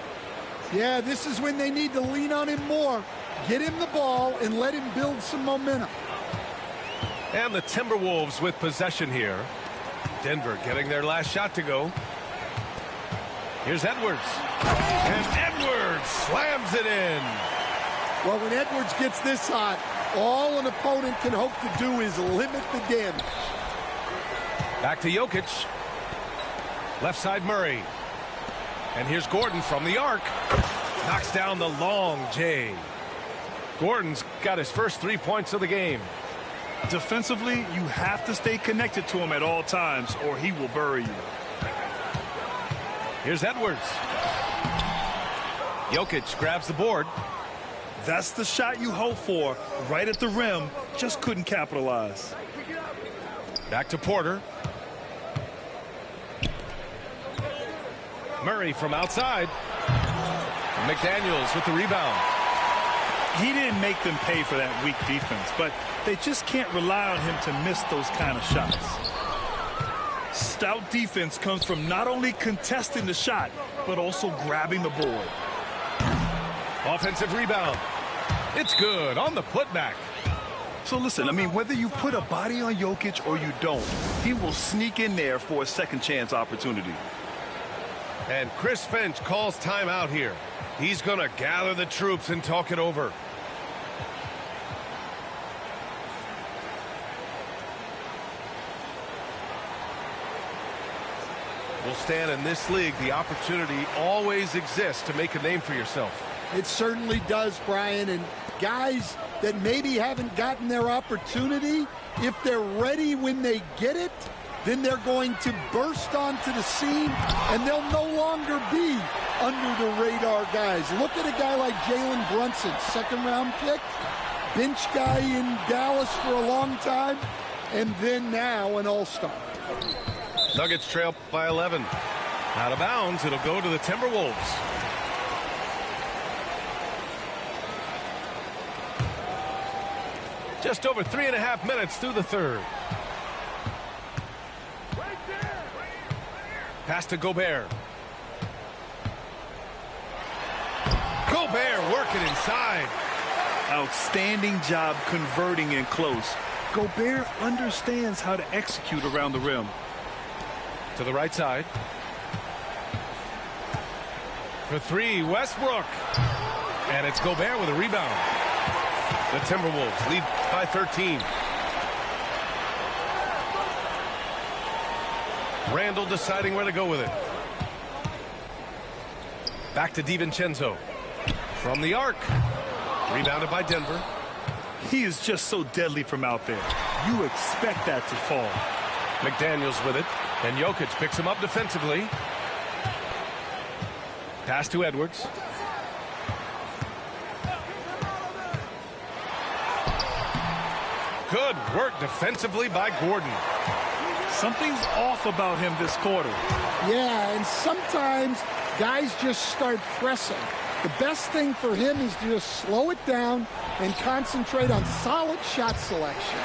Yeah, this is when they need to lean on him more. Get him the ball and let him build some momentum. And the Timberwolves with possession here. Denver getting their last shot to go. Here's Edwards. And Edwards slams it in. Well, when Edwards gets this hot, all an opponent can hope to do is limit the damage. Back to Jokic. Left side Murray. And here's Gordon from the arc. Knocks down the long J. Gordon's got his first 3 points of the game. Defensively, you have to stay connected to him at all times or he will bury you. Here's Edwards. Jokic grabs the board. That's the shot you hope for. Right at the rim. Just couldn't capitalize. Back to Porter. Murray from outside. McDaniels with the rebound. He didn't make them pay for that weak defense, but they just can't rely on him to miss those kind of shots. Stout defense comes from not only contesting the shot, but also grabbing the board. Offensive rebound. It's good on the putback. So listen, I mean, whether you put a body on Jokic or you don't, he will sneak in there for a second chance opportunity. And Chris Finch calls timeout here. He's going to gather the troops and talk it over. Well, Stan, in this league, the opportunity always exists to make a name for yourself. It certainly does, Brian. And guys that maybe haven't gotten their opportunity, if they're ready when they get it, then they're going to burst onto the scene, and they'll no longer be under the radar guys. Look at a guy like Jalen Brunson, second-round pick, bench guy in Dallas for a long time, and then now an all-star. Nuggets trail by 11. Out of bounds, it'll go to the Timberwolves. Just over 3.5 minutes through the third. Pass to Gobert. Gobert working inside. Outstanding job converting in close. Gobert understands how to execute around the rim. To the right side. For 3, Westbrook. And it's Gobert with a rebound. The Timberwolves lead by 13. Randall deciding where to go with it. Back to DiVincenzo. From the arc. Rebounded by Denver. He is just so deadly from out there. You expect that to fall. McDaniels with it. And Jokic picks him up defensively. Pass to Edwards. Good work defensively by Gordon. Something's off about him this quarter. Yeah, and sometimes guys just start pressing. The best thing for him is to just slow it down and concentrate on solid shot selection.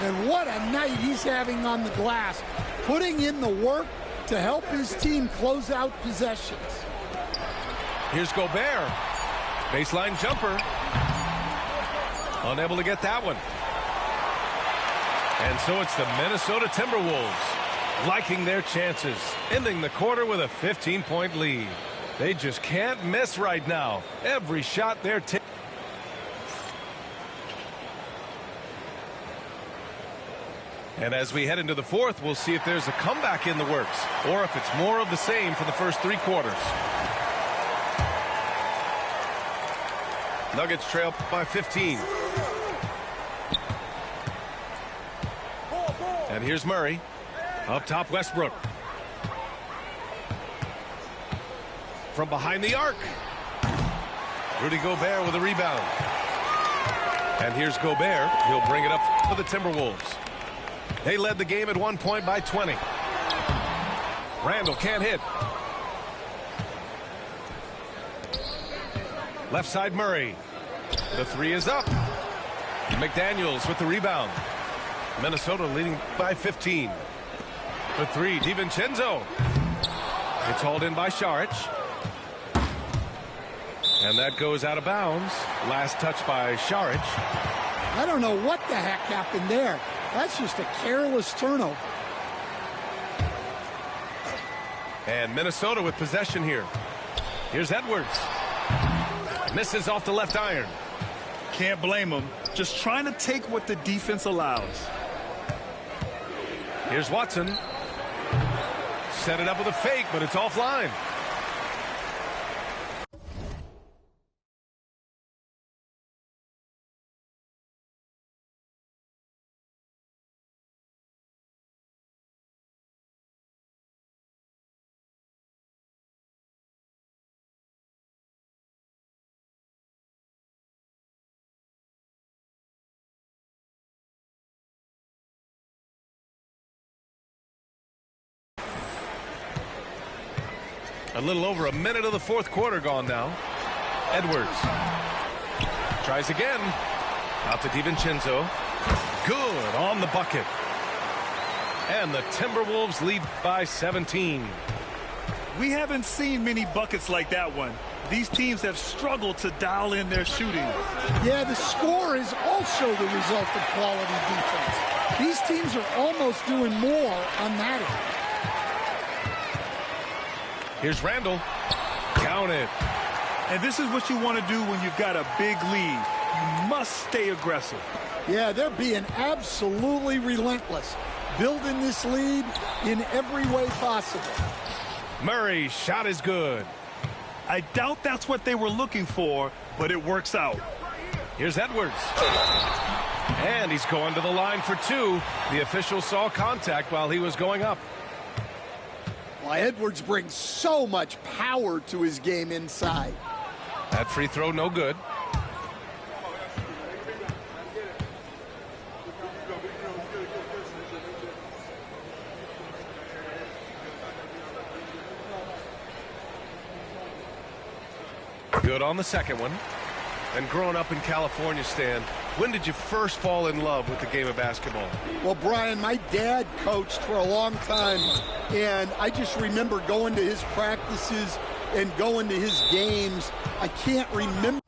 And what a night he's having on the glass, putting in the work to help his team close out possessions. Here's Gobert. Baseline jumper. Unable to get that one. And so it's the Minnesota Timberwolves liking their chances, ending the quarter with a 15-point lead. They just can't miss right now. Every shot they're taking. And as we head into the fourth, we'll see if there's a comeback in the works or if it's more of the same for the first three quarters. Nuggets trail by 15. And here's Murray. Up top, Westbrook. From behind the arc. Rudy Gobert with a rebound. And here's Gobert. He'll bring it up for the Timberwolves. They led the game at 1 point by 20. Randall can't hit. Left side Murray. The three is up. McDaniels with the rebound. Minnesota leading by 15. The three, DiVincenzo. It's hauled in by Saric. And that goes out of bounds. Last touch by Saric. I don't know what the heck happened there. That's just a careless turnover. And Minnesota with possession here. Here's Edwards. Misses off the left iron. Can't blame him. Just trying to take what the defense allows. Here's Watson. Set it up with a fake, but it's offline. A little over a minute of the fourth quarter gone now. Edwards tries again. Out to DiVincenzo. Good on the bucket. And the Timberwolves lead by 17. We haven't seen many buckets like that one. These teams have struggled to dial in their shooting. Yeah, the score is also the result of quality defense. These teams are almost doing more on that end. Here's Randall. Count it. And this is what you want to do when you've got a big lead. You must stay aggressive. Yeah, they're being absolutely relentless, building this lead in every way possible. Murray's shot is good. I doubt that's what they were looking for, but it works out. Here's Edwards. And he's going to the line for two. The official saw contact while he was going up. Well, Edwards brings so much power to his game inside. That free throw no good. Good on the second one. And growing up in California, Stan, when did you first fall in love with the game of basketball? Well, Brian, my dad coached for a long time, and I just remember going to his practices and going to his games. I can't remember.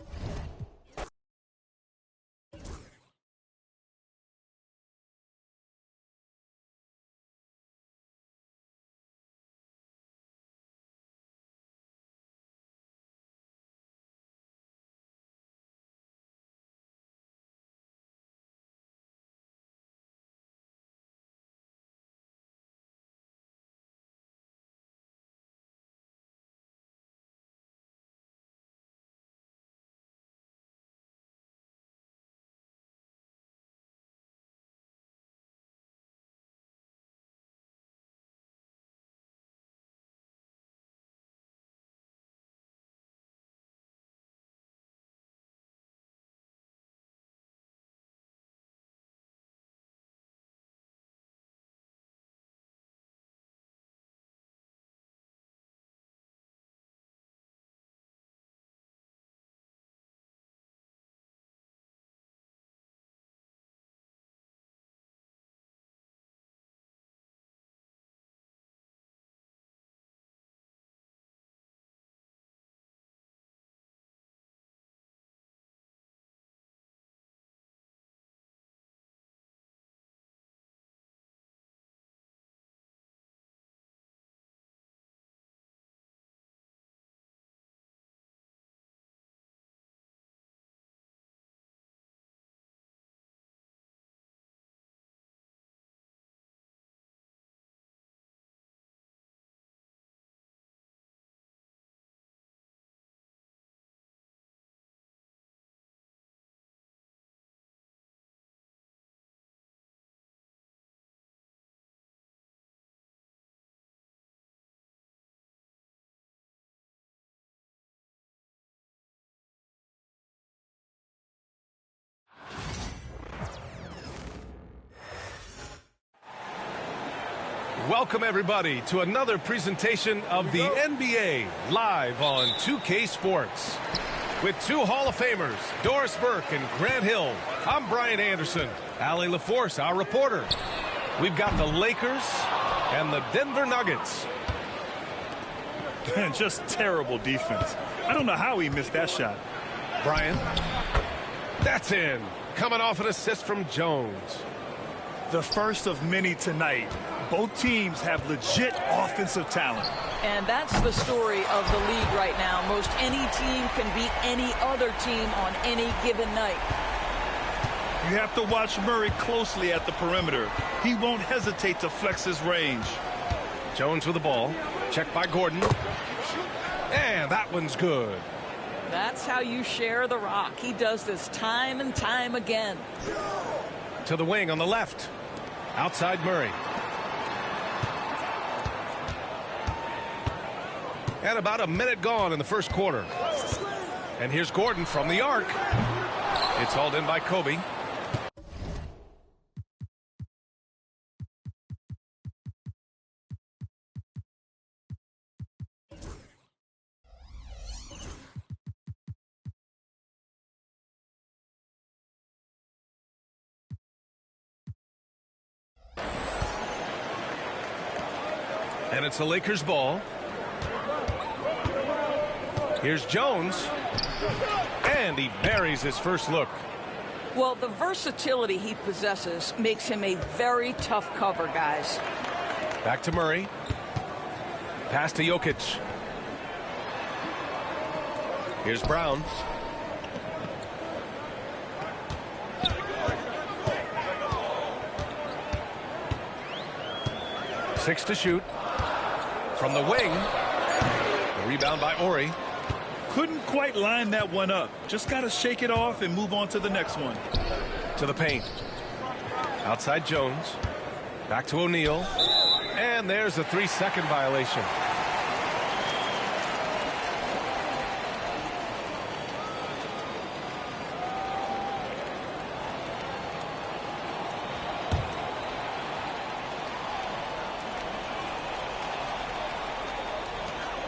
Welcome, everybody, to another presentation of the NBA live on 2K Sports. With two Hall of Famers, Doris Burke and Grant Hill, I'm Brian Anderson. Allie LaForce, our reporter. We've got the Lakers and the Denver Nuggets. Just terrible defense. I don't know how he missed that shot. Brian. That's in. Coming off an assist from Jones. The first of many tonight. Both teams have legit offensive talent. And that's the story of the league right now. Most any team can beat any other team on any given night. You have to watch Murray closely at the perimeter. He won't hesitate to flex his range. Jones with the ball. Checked by Gordon. And that one's good. That's how you share the rock. He does this time and time again. To the wing on the left. Outside Murray. And about a minute gone in the first quarter. And here's Gordon from the arc. It's hauled in by Kobe. And it's the Lakers' ball. Here's Jones. And he buries his first look. Well, the versatility he possesses makes him a very tough cover, guys. Back to Murray. Pass to Jokic. Here's Brown. Six to shoot. From the wing. The rebound by Ori. Couldn't quite line that one up. Just got to shake it off and move on to the next one. To the paint. Outside Jones. Back to O'Neal. And there's a 3-second violation.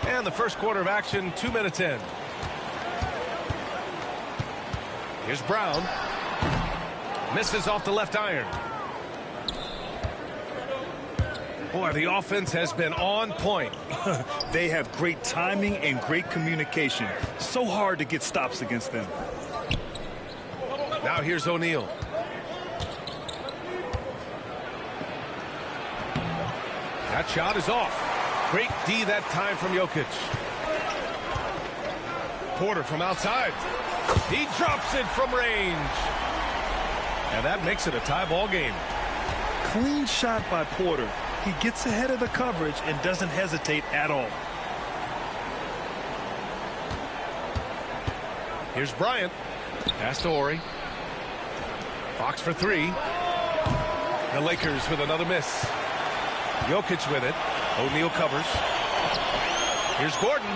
And the first quarter of action, 2 minutes in. Here's Brown. Misses off the left iron. Boy, the offense has been on point. They have great timing and great communication. So hard to get stops against them. Now here's O'Neal. That shot is off. Great D that time from Jokic. Porter from outside. He drops it from range. And that makes it a tie ball game. Clean shot by Porter. He gets ahead of the coverage and doesn't hesitate at all. Here's Bryant. Pass to Ori. Fox for three. The Lakers with another miss. Jokic with it. O'Neal covers. Here's Gordon.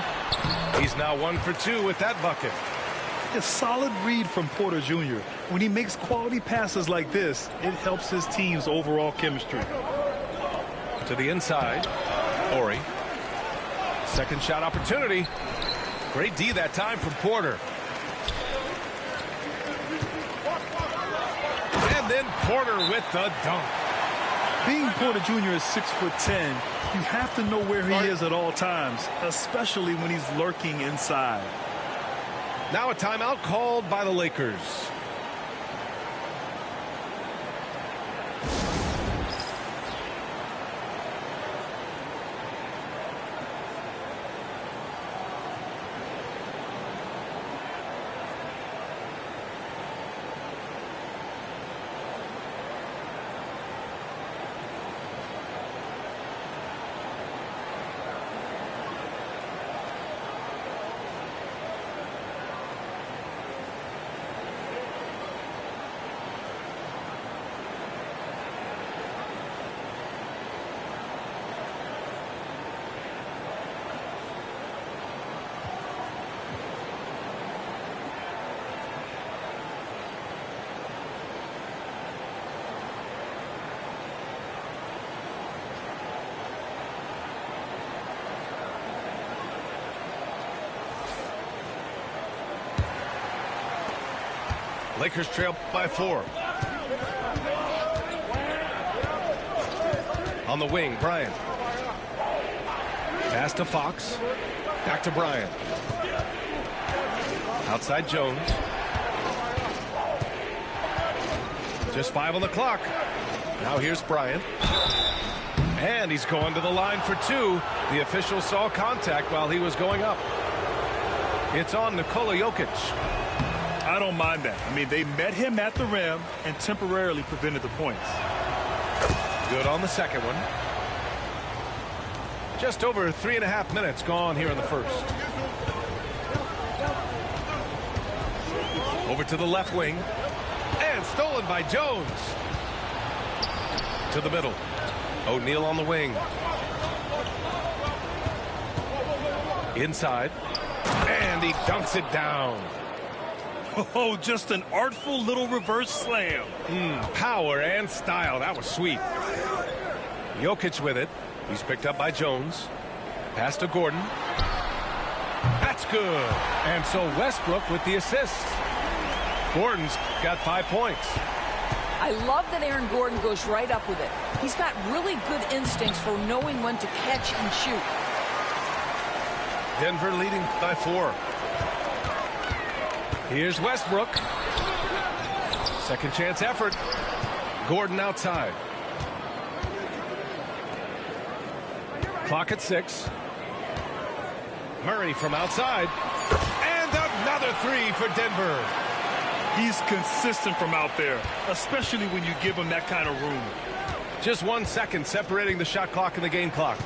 He's now 1 for 2 with that bucket. A solid read from Porter Jr. When he makes quality passes like this, it helps his team's overall chemistry. To the inside. Ori. Second shot opportunity. Great D that time from Porter. And then Porter with the dunk. Being Porter Jr. is 6'10", you have to know where he is at all times, especially when he's lurking inside. Now a timeout called by the Lakers. Lakers trail by 4. On the wing, Bryant. Pass to Fox. Back to Bryant. Outside Jones. Just 5 on the clock. Now here's Bryant. And he's going to the line for 2. The official saw contact while he was going up. It's on Nikola Jokic. I don't mind that. I mean, they met him at the rim and temporarily prevented the points. Good on the second one. Just over 3.5 minutes gone here in the first. Over to the left wing. And stolen by Jones. To the middle. O'Neal on the wing. Inside. And he dunks it down. Oh, just an artful little reverse slam. Power and style. That was sweet. Jokic with it. He's picked up by Jones. Pass to Gordon. That's good. And so Westbrook with the assist. Gordon's got 5 points. I love that Aaron Gordon goes right up with it. He's got really good instincts for knowing when to catch and shoot. Denver leading by 4. Here's Westbrook. Second chance effort. Gordon outside. Clock at 6. Murray from outside. And another 3 for Denver. He's consistent from out there, especially when you give him that kind of room. Just 1 second separating the shot clock and the game clock.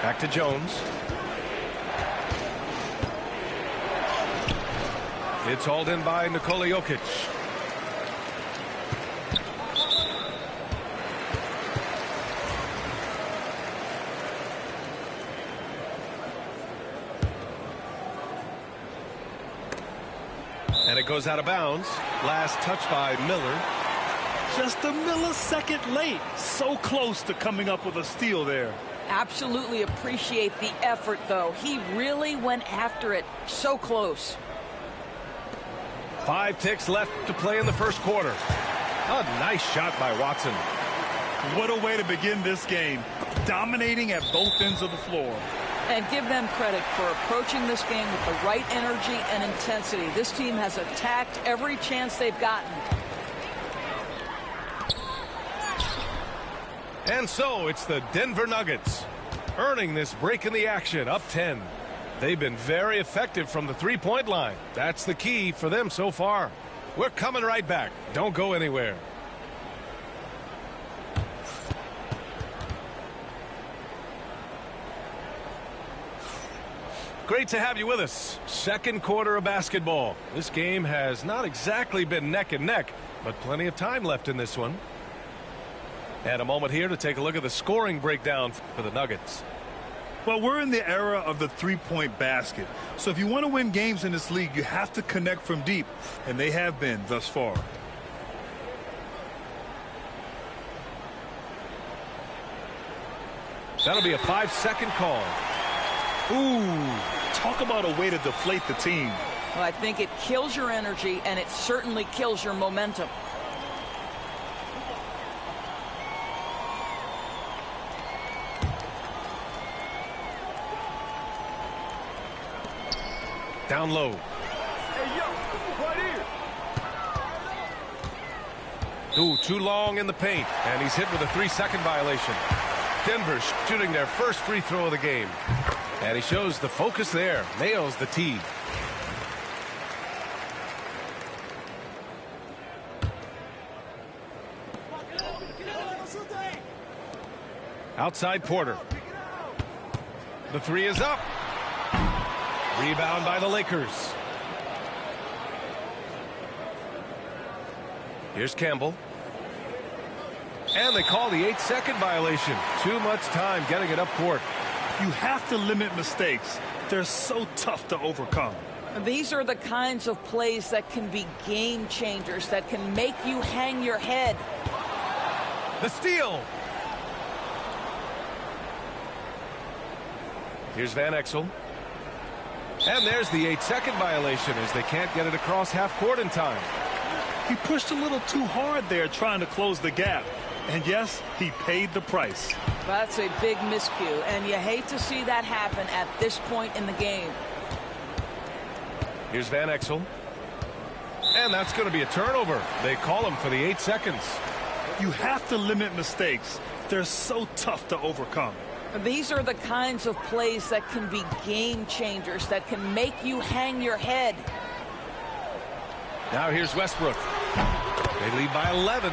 Back to Jones. It's hauled in by Nikola Jokic. And it goes out of bounds. Last touch by Miller. Just a millisecond late. So close to coming up with a steal there. Absolutely appreciate the effort, though. He really went after it. So close. 5 ticks left to play in the first quarter. A nice shot by Watson. What a way to begin this game. Dominating at both ends of the floor. And give them credit for approaching this game with the right energy and intensity. This team has attacked every chance they've gotten. And so it's the Denver Nuggets earning this break in the action, up 10. They've been very effective from the three-point line. That's the key for them so far. We're coming right back. Don't go anywhere. Great to have you with us. Second quarter of basketball. This game has not exactly been neck and neck, but plenty of time left in this one. And a moment here to take a look at the scoring breakdown for the Nuggets. Well, we're in the era of the three-point basket. So if you want to win games in this league, you have to connect from deep. And they have been thus far. That'll be a 5-second call. Ooh, talk about a way to deflate the team. Well, I think it kills your energy, and it certainly kills your momentum. Down low. Hey, yo, right here. Ooh, too long in the paint. And he's hit with a 3-second violation. Denver shooting their first free throw of the game. And he shows the focus there. Nails the tee. Outside Porter. The three is up. Rebound by the Lakers. Here's Campbell. And they call the 8-second violation. Too much time getting it up court. You have to limit mistakes. They're so tough to overcome. These are the kinds of plays that can be game changers, that can make you hang your head. The steal. Here's Van Exel. And there's the 8-second violation as they can't get it across half court in time. He pushed a little too hard there trying to close the gap. And yes, he paid the price. That's a big miscue, and you hate to see that happen at this point in the game. Here's Van Exel. And that's going to be a turnover. They call him for the 8 seconds. You have to limit mistakes. They're so tough to overcome. These are the kinds of plays that can be game changers, that can make you hang your head. Now here's Westbrook. They lead by 11.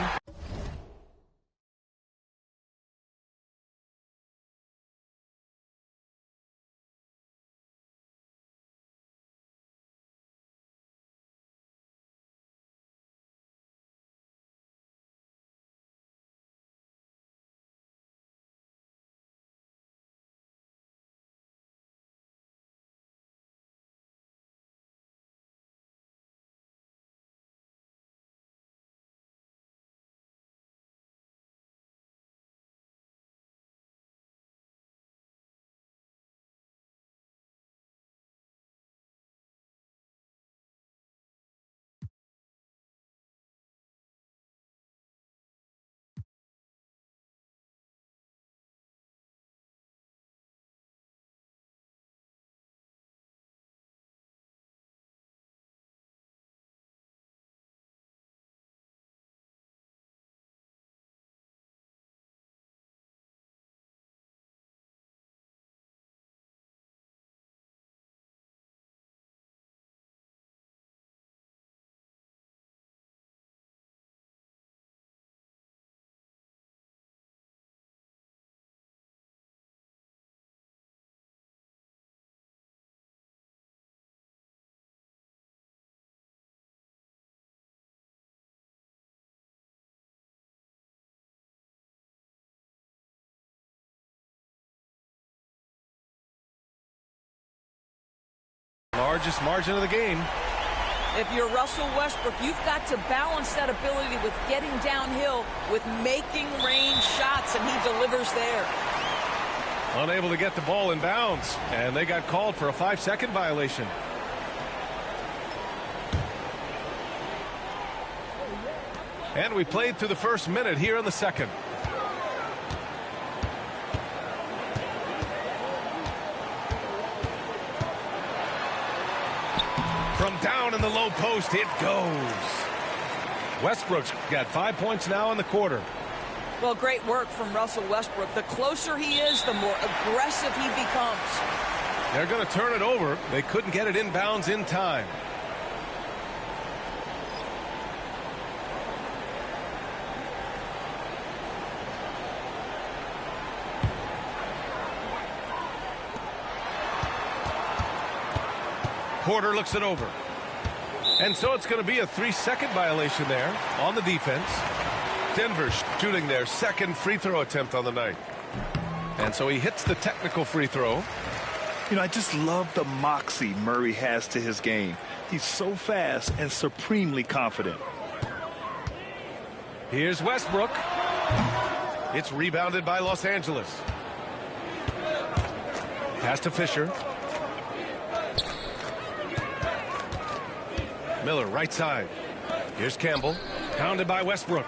Largest margin of the game. If you're Russell Westbrook, you've got to balance that ability with getting downhill, with making range shots, and he delivers there. Unable to get the ball in bounds, and they got called for a 5-second violation. And we played through the first minute here in the second. From down in the low post, it goes. Westbrook's got 5 points now in the quarter. Well, great work from Russell Westbrook. The closer he is, the more aggressive he becomes. They're going to turn it over. They couldn't get it inbounds in time. Porter looks it over. And so it's going to be a 3-second violation there on the defense. Denver shooting their second free throw attempt on the night. And so he hits the technical free throw. You know, I just love the moxie Murray has to his game. He's so fast and supremely confident. Here's Westbrook. It's rebounded by Los Angeles. Pass to Fisher. Miller, right side. Here's Campbell. Pounded by Westbrook.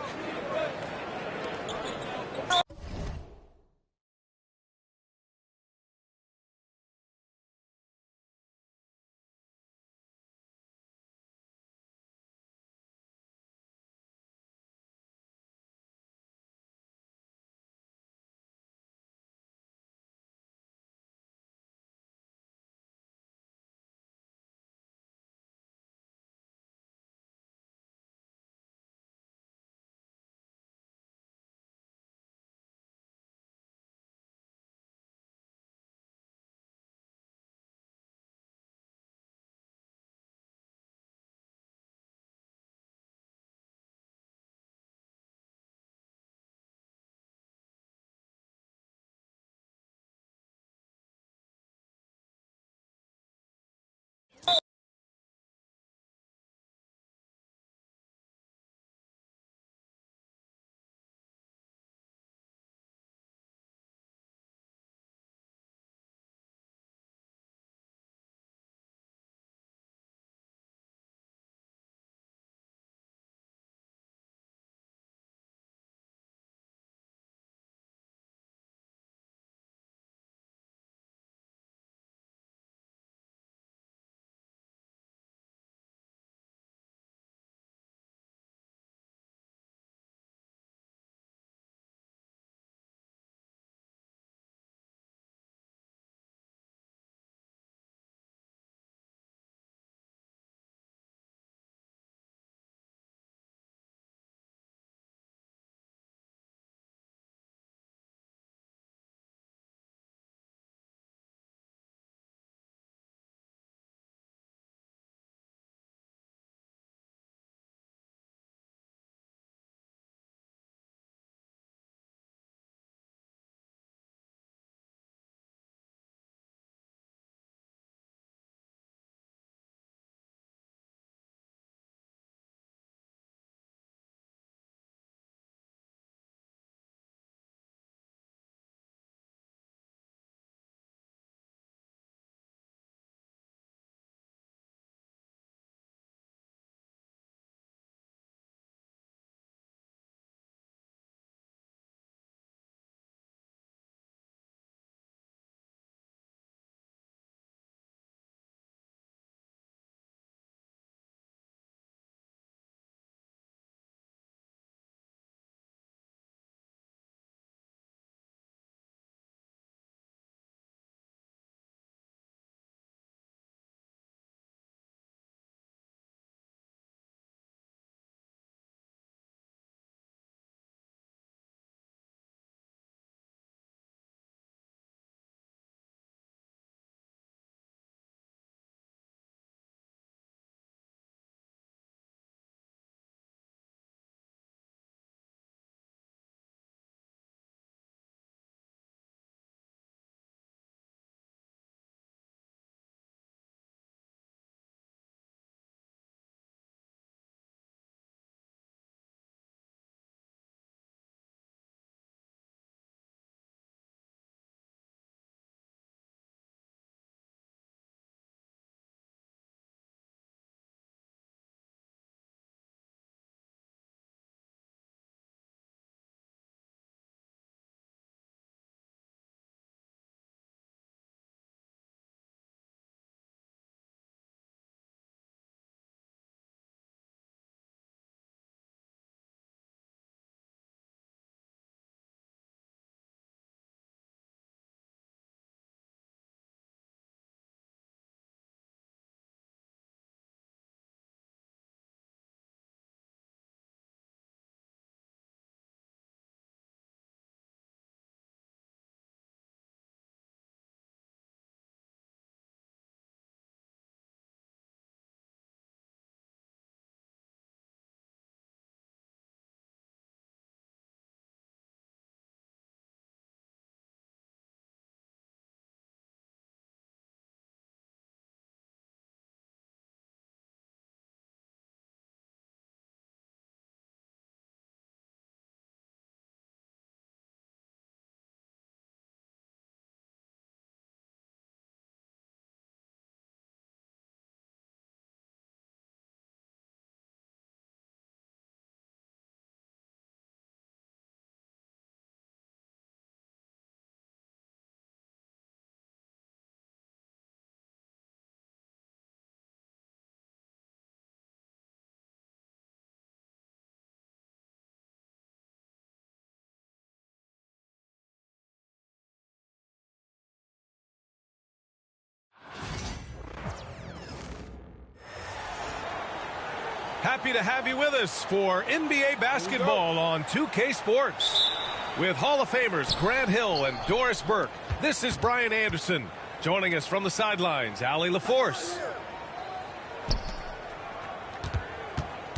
Happy to have you with us for NBA basketball on 2K Sports. With Hall of Famers Grant Hill and Doris Burke, this is Brian Anderson. Joining us from the sidelines, Allie LaForce.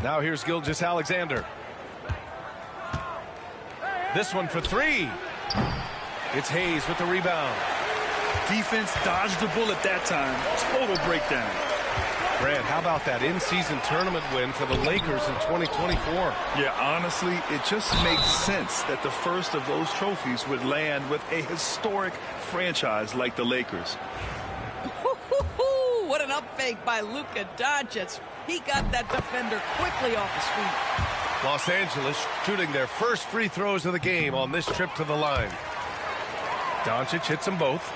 Now here's Gilgeous-Alexander. This one for three. It's Hayes with the rebound. Defense dodged the bullet that time. Total breakdown. Brad, how about that in-season tournament win for the Lakers in 2024? Yeah, honestly, it just makes sense that the first of those trophies would land with a historic franchise like the Lakers. What an up fake by Luka Doncic. He got that defender quickly off his feet. Los Angeles shooting their first free throws of the game on this trip to the line. Doncic hits them both.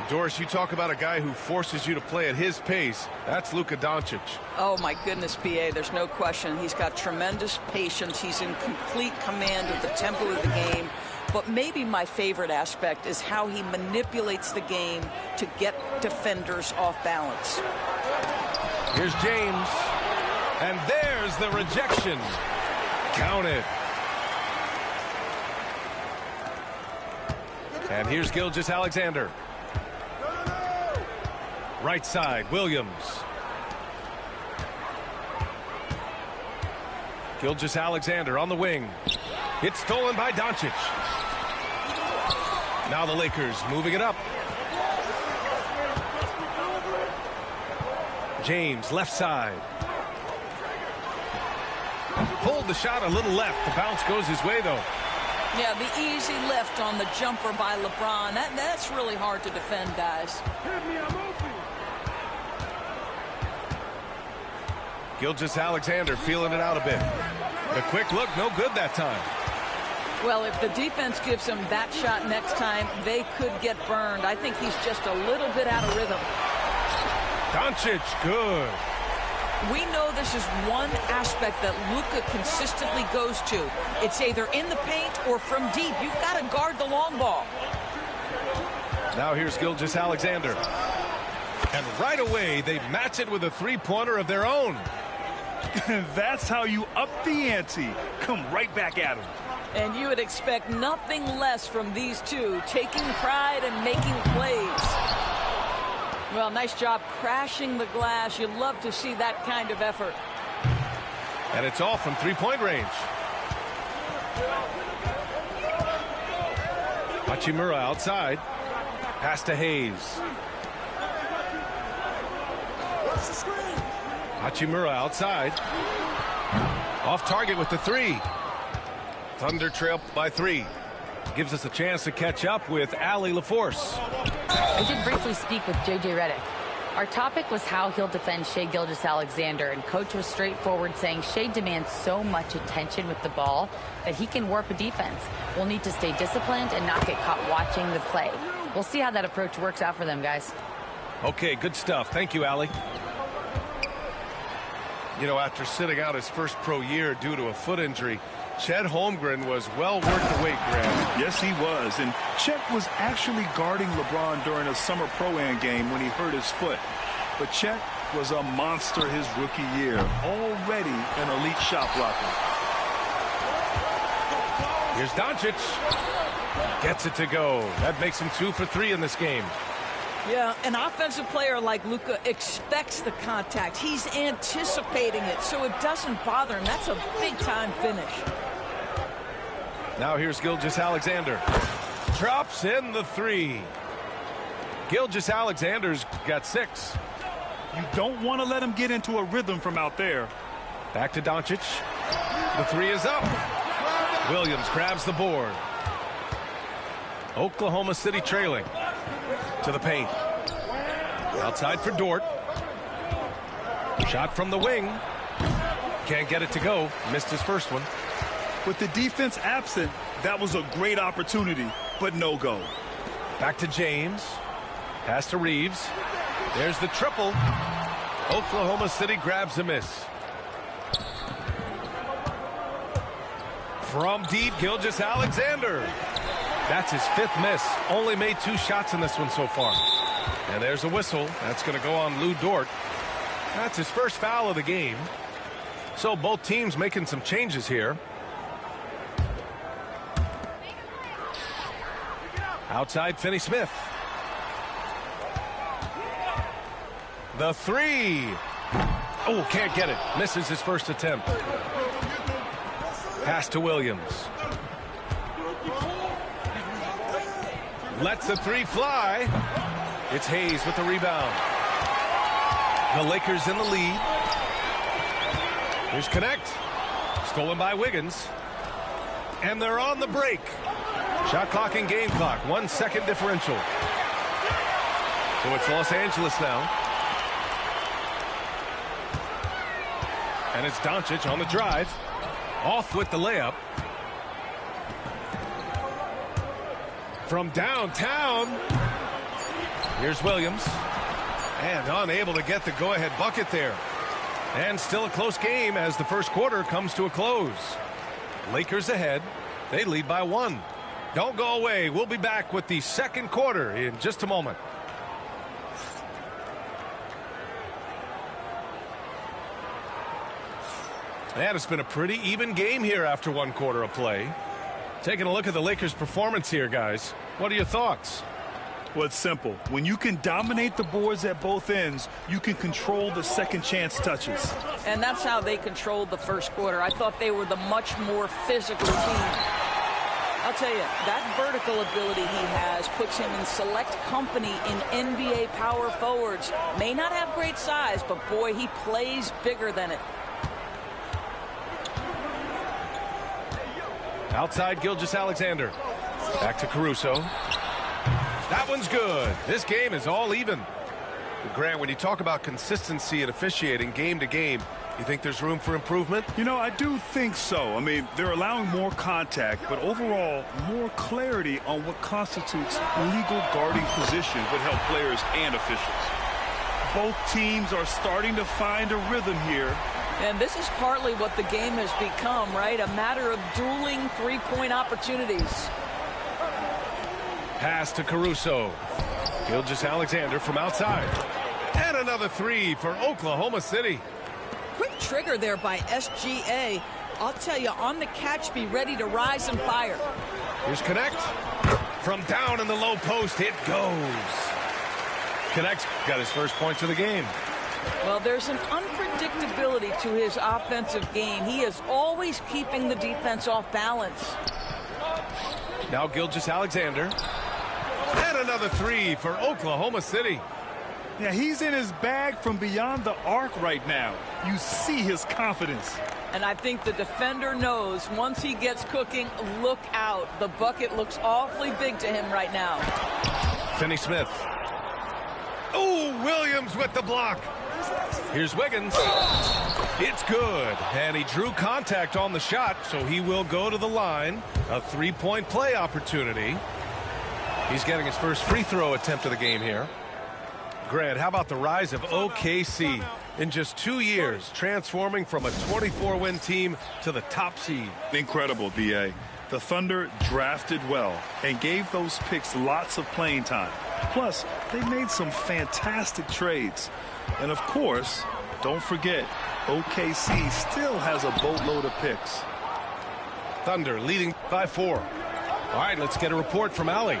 Doris, you talk about a guy who forces you to play at his pace. That's Luka Doncic. Oh, my goodness, B.A., there's no question. He's got tremendous patience. He's in complete command of the tempo of the game. But maybe my favorite aspect is how he manipulates the game to get defenders off balance. Here's James. And there's the rejection. Counted. And here's Gilgeous-Alexander. Right side, Williams. Gilgeous-Alexander on the wing. It's stolen by Doncic. Now the Lakers moving it up. James, left side. Pulled the shot a little left. The bounce goes his way, though. Yeah, the easy lift on the jumper by LeBron. That's really hard to defend, guys. Gilgeous-Alexander feeling it out a bit. The quick look, no good that time. Well, if the defense gives him that shot next time, they could get burned. I think he's just a little bit out of rhythm. Doncic, good. We know this is one aspect that Luka consistently goes to. It's either in the paint or from deep. You've got to guard the long ball. Now here's Gilgeous-Alexander. And right away, they match it with a three-pointer of their own. That's how you up the ante. Come right back at him. And you would expect nothing less from these two, taking pride and making plays. Well, nice job crashing the glass. You love to see that kind of effort. And it's all from three-point range. Hachimura outside. Pass to Hayes. Hachimura outside. Off target with the three. Thunder trail by three. Gives us a chance to catch up with Allie LaForce. I did briefly speak with J.J. Redick. Our topic was how he'll defend Shai Gilgeous-Alexander, and Coach was straightforward, saying Shai demands so much attention with the ball that he can warp a defense. We'll need to stay disciplined and not get caught watching the play. We'll see how that approach works out for them, guys. Okay, good stuff. Thank you, Allie. You know, after sitting out his first pro year due to a foot injury, Chet Holmgren was well worth the wait, Graham. Yes, he was. And Chet was actually guarding LeBron during a summer Pro-Am game when he hurt his foot. But Chet was a monster his rookie year, already an elite shot blocker. Here's Doncic. Gets it to go. That makes him 2 for 3 in this game. Yeah, an offensive player like Luka expects the contact. He's anticipating it, so it doesn't bother him. That's a big-time finish. Now here's Gilgeous-Alexander. Drops in the three. Gilgeous-Alexander's got 6. You don't want to let him get into a rhythm from out there. Back to Doncic. The three is up. Williams grabs the board. Oklahoma City trailing. To the paint. Outside for Dort. Shot from the wing. Can't get it to go. Missed his first one. With the defense absent, that was a great opportunity, but no go. Back to James. Pass to Reeves. There's the triple. Oklahoma City grabs a miss. From deep, Gilgeous-Alexander. That's his 5th miss. Only made 2 shots in this one so far. And there's a whistle. That's going to go on Lou Dort. That's his first foul of the game. So both teams making some changes here. Outside, Finney-Smith. The three. Oh, can't get it. Misses his first attempt. Pass to Williams. Lets the three fly. It's Hayes with the rebound. The Lakers in the lead. Here's Connect. Stolen by Wiggins. And they're on the break. Shot clock and game clock. 1 second differential. So it's Los Angeles now. And it's Doncic on the drive. Off with the layup. From downtown. Here's Williams. And unable to get the go-ahead bucket there. And still a close game as the first quarter comes to a close. Lakers ahead. They lead by 1. Don't go away. We'll be back with the second quarter in just a moment. And it's been a pretty even game here after 1 quarter of play. Taking a look at the Lakers' performance here, guys. What are your thoughts? Well, it's simple. When you can dominate the boards at both ends, you can control the second chance touches. And that's how they controlled the first quarter. I thought they were the much more physical team. I'll tell you, that vertical ability he has puts him in select company in NBA power forwards. May not have great size, but boy, he plays bigger than it. Outside, Gilgeous-Alexander. Back to Caruso. That one's good. This game is all even. Grant, when you talk about consistency and officiating game to game, you think there's room for improvement? You know, I do think so. I mean, they're allowing more contact, but overall, more clarity on what constitutes legal guarding position would help players and officials. Both teams are starting to find a rhythm here. And this is partly what the game has become, right? A matter of dueling three-point opportunities. Pass to Caruso. Gilgeous-Alexander from outside. And another three for Oklahoma City. Quick trigger there by SGA. I'll tell you, on the catch, be ready to rise and fire. Here's Connect. From down in the low post, it goes. Connect got his first points of the game. Well, there's an unpredictability to his offensive game. He is always keeping the defense off balance. Now Gilgeous-Alexander. And another three for Oklahoma City. Yeah, he's in his bag from beyond the arc right now. You see his confidence. And I think the defender knows once he gets cooking, look out. The bucket looks awfully big to him right now. Finney-Smith. Oh, Williams with the block. Here's Wiggins. It's good. And he drew contact on the shot, so he will go to the line. A three-point play opportunity. He's getting his first free throw attempt of the game here. Grant, how about the rise of OKC? In just 2 years, transforming from a 24-win team to the top seed. Incredible, B.A. The Thunder drafted well and gave those picks lots of playing time. Plus, they made some fantastic trades. And of course, don't forget, OKC still has a boatload of picks. Thunder leading by 4. All right, let's get a report from Allie.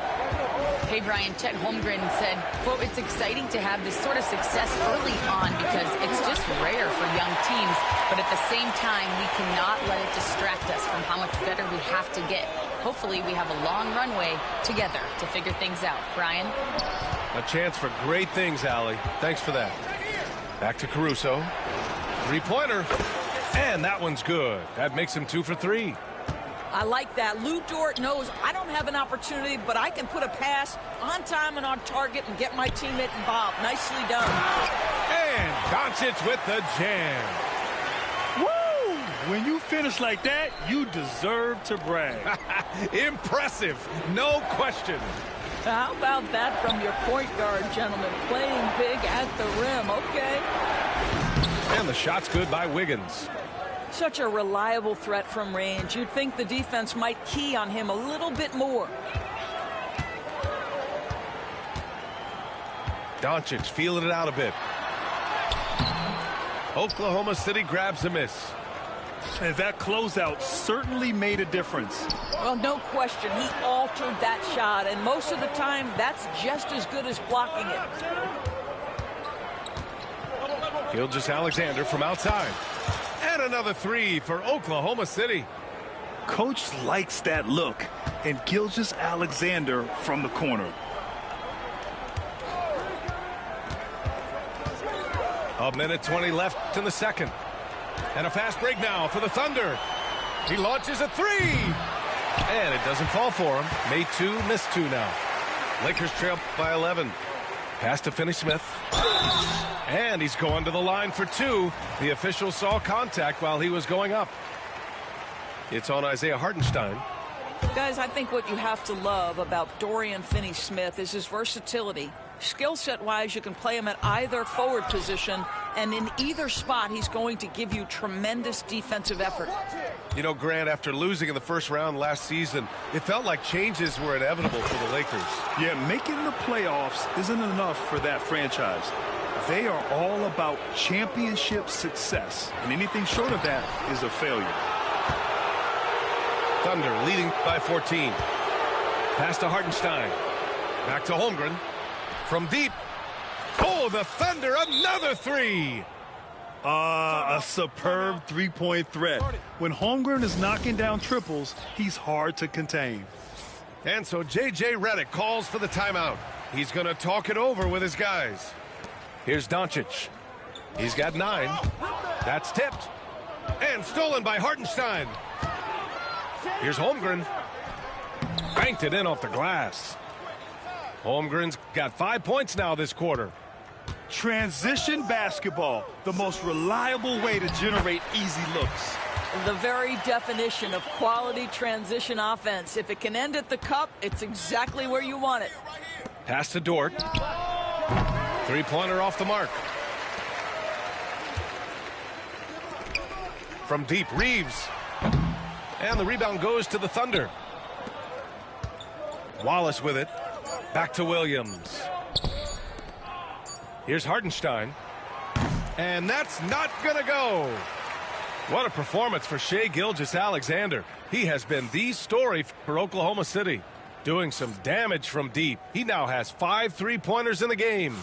Hey, Brian, Chet Holmgren said, quote, "It's exciting to have this sort of success early on because it's just rare for young teams. But at the same time, we cannot let it distract us from how much better we have to get. Hopefully, we have a long runway together to figure things out." Brian? A chance for great things, Allie. Thanks for that. Back to Caruso. Three-pointer. And that one's good. That makes him 2 for 3. I like that. Lou Dort knows I don't have an opportunity, but I can put a pass on time and on target and get my teammate involved. Nicely done. And Doncic with the jam. Woo! When you finish like that, you deserve to brag. Impressive. No question. How about that from your point guard, gentlemen? Playing big at the rim. Okay. And the shot's good by Wiggins. Such a reliable threat from range. You'd think the defense might key on him a little bit more. Doncic feeling it out a bit. Oklahoma City grabs a miss. And that closeout certainly made a difference. Well, no question. He altered that shot, and most of the time, that's just as good as blocking it. Gilgeous-Alexander from outside. And another three for Oklahoma City. Coach likes that look. And Gilgeous-Alexander from the corner. A minute 20 left in the second. And a fast break now for the Thunder. He launches a three. And it doesn't fall for him. Made two, missed two now. Lakers trail by 11. Pass to Finney-Smith. And he's going to the line for two. The official saw contact while he was going up. It's on Isaiah Hartenstein. Guys, I think what you have to love about Dorian Finney-Smith is his versatility. Skill set wise, you can play him at either forward position, and in either spot, he's going to give you tremendous defensive effort. You know, Grant, after losing in the first round last season, it felt like changes were inevitable for the Lakers. Yeah, making the playoffs isn't enough for that franchise. They are all about championship success, and anything short of that is a failure. Thunder leading by 14. Pass to Hartenstein. Back to Holmgren. From deep. Oh, the Thunder, another three. A superb three-point threat. When Holmgren is knocking down triples, he's hard to contain. And so J.J. Redick calls for the timeout. He's going to talk it over with his guys. Here's Doncic. He's got 9. That's tipped. And stolen by Hartenstein. Here's Holmgren. Banked it in off the glass. Holmgren's got 5 points now this quarter. Transition basketball, the most reliable way to generate easy looks. The very definition of quality transition offense. If it can end at the cup, it's exactly where you want it. Pass to Dort. Three-pointer off the mark. From deep, Reeves. And the rebound goes to the Thunder. Wallace with it. Back to Williams. Here's Hartenstein. And that's not going to go. What a performance for Shai Gilgeous-Alexander. He has been the story for Oklahoma City. Doing some damage from deep. He now has 5 three-pointers in the game.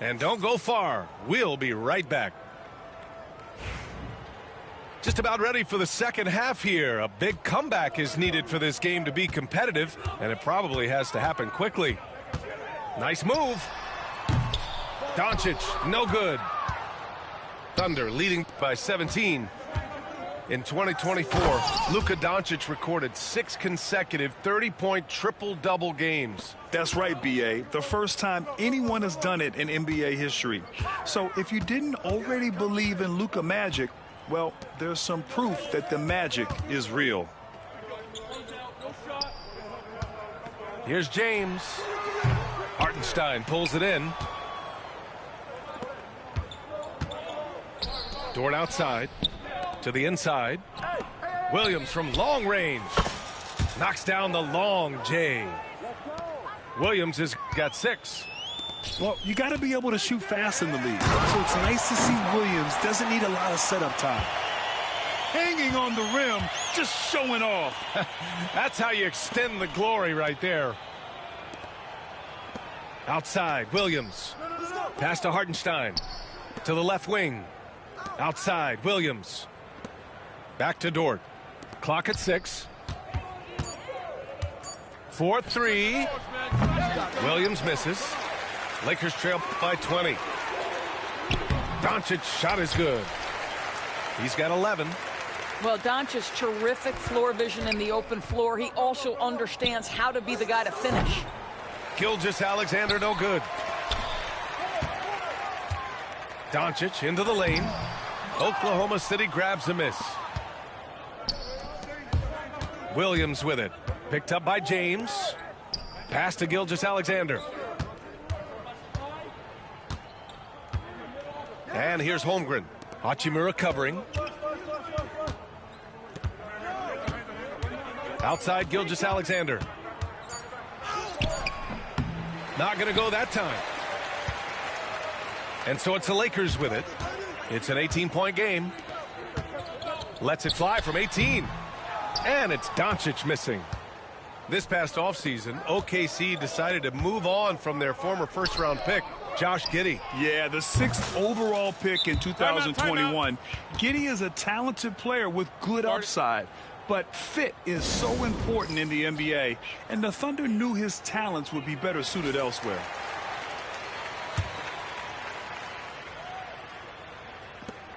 And don't go far. We'll be right back. Just about ready for the second half here. A big comeback is needed for this game to be competitive, and it probably has to happen quickly. Nice move. Doncic, no good. Thunder leading by 17. In 2024, Luka Doncic recorded 6 consecutive 30-point triple-double games. That's right, B.A. The first time anyone has done it in NBA history. So if you didn't already believe in Luka Magic, well, there's some proof that the magic is real. Here's James. Hartenstein pulls it in. Dort outside. To the inside. Williams from long range. Knocks down the long J. Williams has got 6. Well, you got to be able to shoot fast in the league. So it's nice to see Williams doesn't need a lot of setup time. Hanging on the rim, just showing off. That's how you extend the glory right there. Outside, Williams. Pass to Hartenstein. To the left wing. Outside, Williams. Back to Dort. Clock at 6. 4-3. Williams misses. Lakers trail by 20. Doncic shot is good. He's got 11. Well, Doncic's terrific floor vision in the open floor. He also understands how to be the guy to finish. Gilgeous-Alexander no good. Doncic into the lane. Oklahoma City grabs a miss. Williams with it. Picked up by James. Pass to Gilgeous-Alexander. And here's Holmgren. Hachimura covering. Outside Gilgeous-Alexander. Not going to go that time. And so it's the Lakers with it. It's an 18-point game. Lets it fly from 18. And it's Doncic missing. This past offseason, OKC decided to move on from their former first-round pick, Josh Giddey. Yeah, the 6th overall pick in 2021. Giddey is a talented player with good upside, but fit is so important in the NBA, and the Thunder knew his talents would be better suited elsewhere.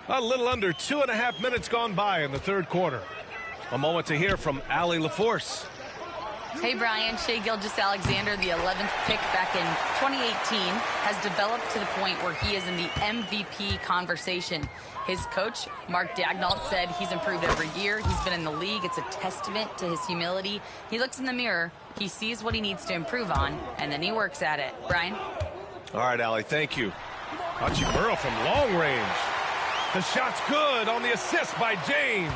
A little under 2.5 minutes gone by in the third quarter. A moment to hear from Allie LaForce. Hey, Brian. Shai Gilgeous-Alexander, the 11th pick back in 2018, has developed to the point where he is in the MVP conversation. His coach, Mark Daigneault, said he's improved every year. He's been in the league. It's a testament to his humility. He looks in the mirror, he sees what he needs to improve on, and then he works at it. Brian? All right, Allie, thank you. Hachimura from long range. The shot's good on the assist by James.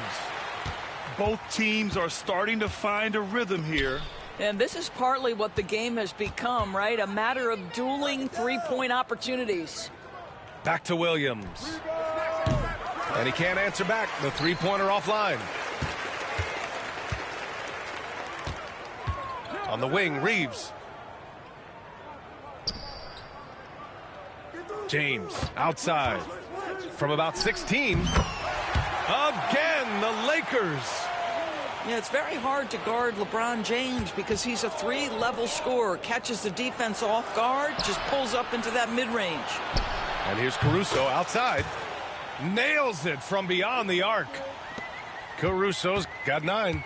Both teams are starting to find a rhythm here. And this is partly what the game has become, right? A matter of dueling three-point opportunities. Back to Williams. And he can't answer back. The three-pointer offline. On the wing, Reeves. James outside from about 16. Again, the Lakers. Yeah, it's very hard to guard LeBron James because he's a three-level scorer. Catches the defense off guard, just pulls up into that mid-range. And here's Caruso outside. Nails it from beyond the arc. Caruso's got 9.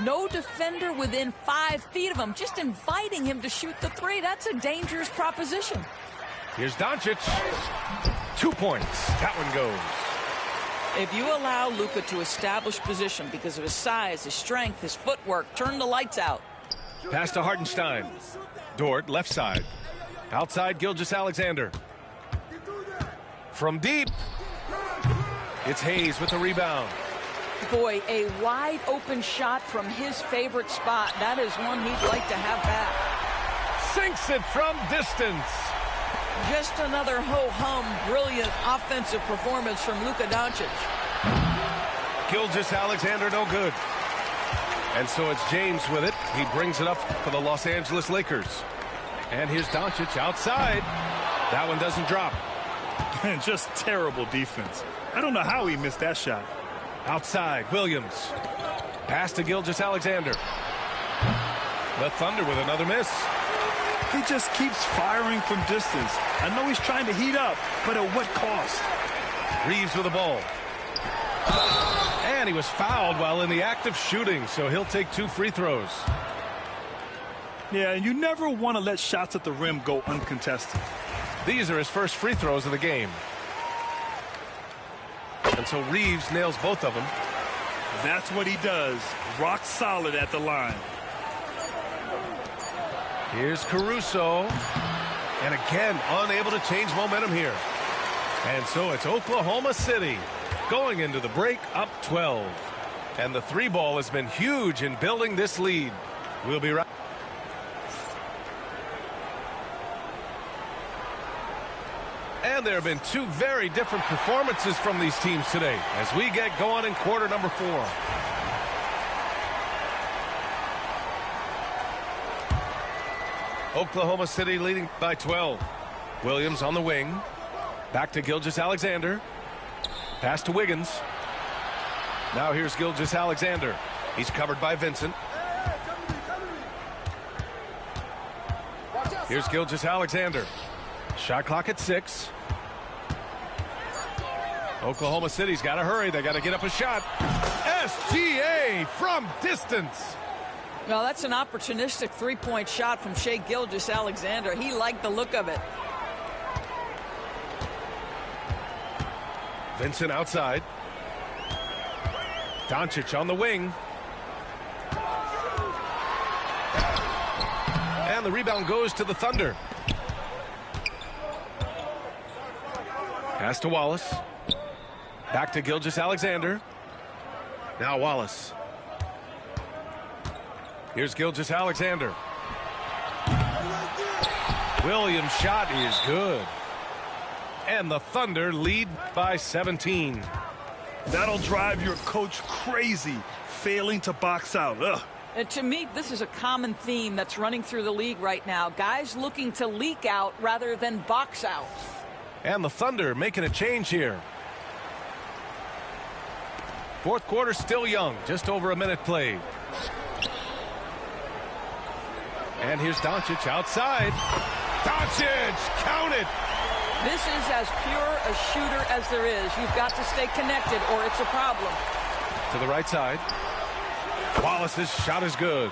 No defender within 5 feet of him, just inviting him to shoot the three. That's a dangerous proposition. Here's Doncic. 2 points. That one goes. If you allow Luka to establish position because of his size, his strength, his footwork, turn the lights out. Pass to Hartenstein. Dort, left side. Outside, Gilgeous-Alexander. From deep. It's Hayes with the rebound. Boy, a wide open shot from his favorite spot. That is one he'd like to have back. Sinks it from distance. Just another ho-hum, brilliant offensive performance from Luka Doncic. Gilgeous-Alexander no good. And so it's James with it. He brings it up for the Los Angeles Lakers. And here's Doncic outside. That one doesn't drop. Just terrible defense. I don't know how he missed that shot. Outside, Williams. Pass to Gilgeous-Alexander. The Thunder with another miss. He just keeps firing from distance. I know he's trying to heat up, but at what cost? Reeves with the ball. And he was fouled while in the act of shooting, so he'll take 2 free throws. Yeah, and you never want to let shots at the rim go uncontested. These are his first free throws of the game. And so Reeves nails both of them. That's what he does. Rock solid at the line. Here's Caruso. And again, unable to change momentum here. And so it's Oklahoma City going into the break up 12. And the 3 ball has been huge in building this lead. We'll be right. And there have been 2 very different performances from these teams today as we get going in quarter number 4. Oklahoma City leading by 12. Williams on the wing. Back to Gilgeous-Alexander. Pass to Wiggins. Now here's Gilgeous-Alexander. He's covered by Vincent. Here's Gilgeous-Alexander. Shot clock at 6. Oklahoma City's got to hurry. They got to get up a shot. SGA from distance. Well, that's an opportunistic three-point shot from Shai Gilgeous-Alexander. He liked the look of it. Vincent outside. Doncic on the wing. And the rebound goes to the Thunder. Pass to Wallace. Back to Gilgeous-Alexander. Now Wallace. Here's Gilgeous-Alexander. Williams' shot is good. And the Thunder lead by 17. That'll drive your coach crazy, failing to box out. Ugh. And to me, this is a common theme that's running through the league right now. Guys looking to leak out rather than box out. And the Thunder making a change here. Fourth quarter still young, just over a minute played. And here's Doncic outside. Doncic, count it. This is as pure a shooter as there is. You've got to stay connected or it's a problem. To the right side. Wallace's shot is good.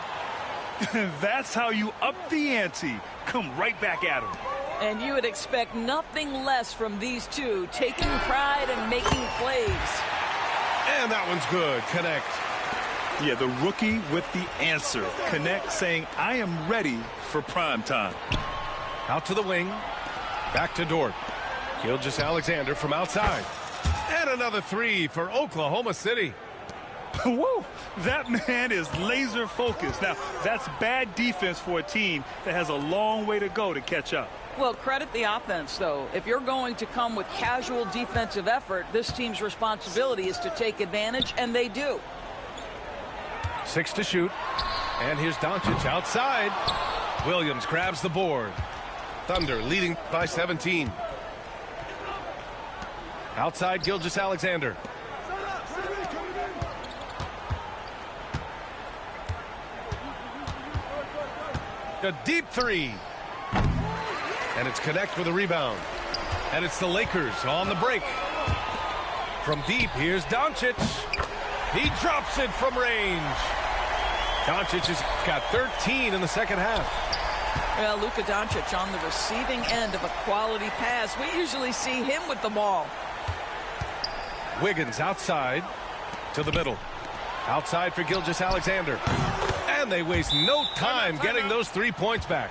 That's how you up the ante. Come right back at him. And you would expect nothing less from these two, taking pride and making plays. And that one's good. Connect. Yeah, the rookie with the answer. Connect, saying, I am ready for prime time. Out to the wing. Back to Dort. Gilgeous-Alexander from outside. And another three for Oklahoma City. Woo! That man is laser focused. Now, that's bad defense for a team that has a long way to go to catch up. Well, credit the offense, though. If you're going to come with casual defensive effort, this team's responsibility is to take advantage, and they do. 6 to shoot. And here's Doncic outside. Williams grabs the board. Thunder leading by 17. Outside Gilgeous-Alexander. A deep three. And it's Connect with a rebound. And it's the Lakers on the break. From deep, here's Doncic. He drops it from range. Doncic has got 13 in the second half. Well, Luka Doncic on the receiving end of a quality pass. We usually see him with the ball. Wiggins outside to the middle. Outside for Gilgeous-Alexander. And they waste no time getting those 3 points back.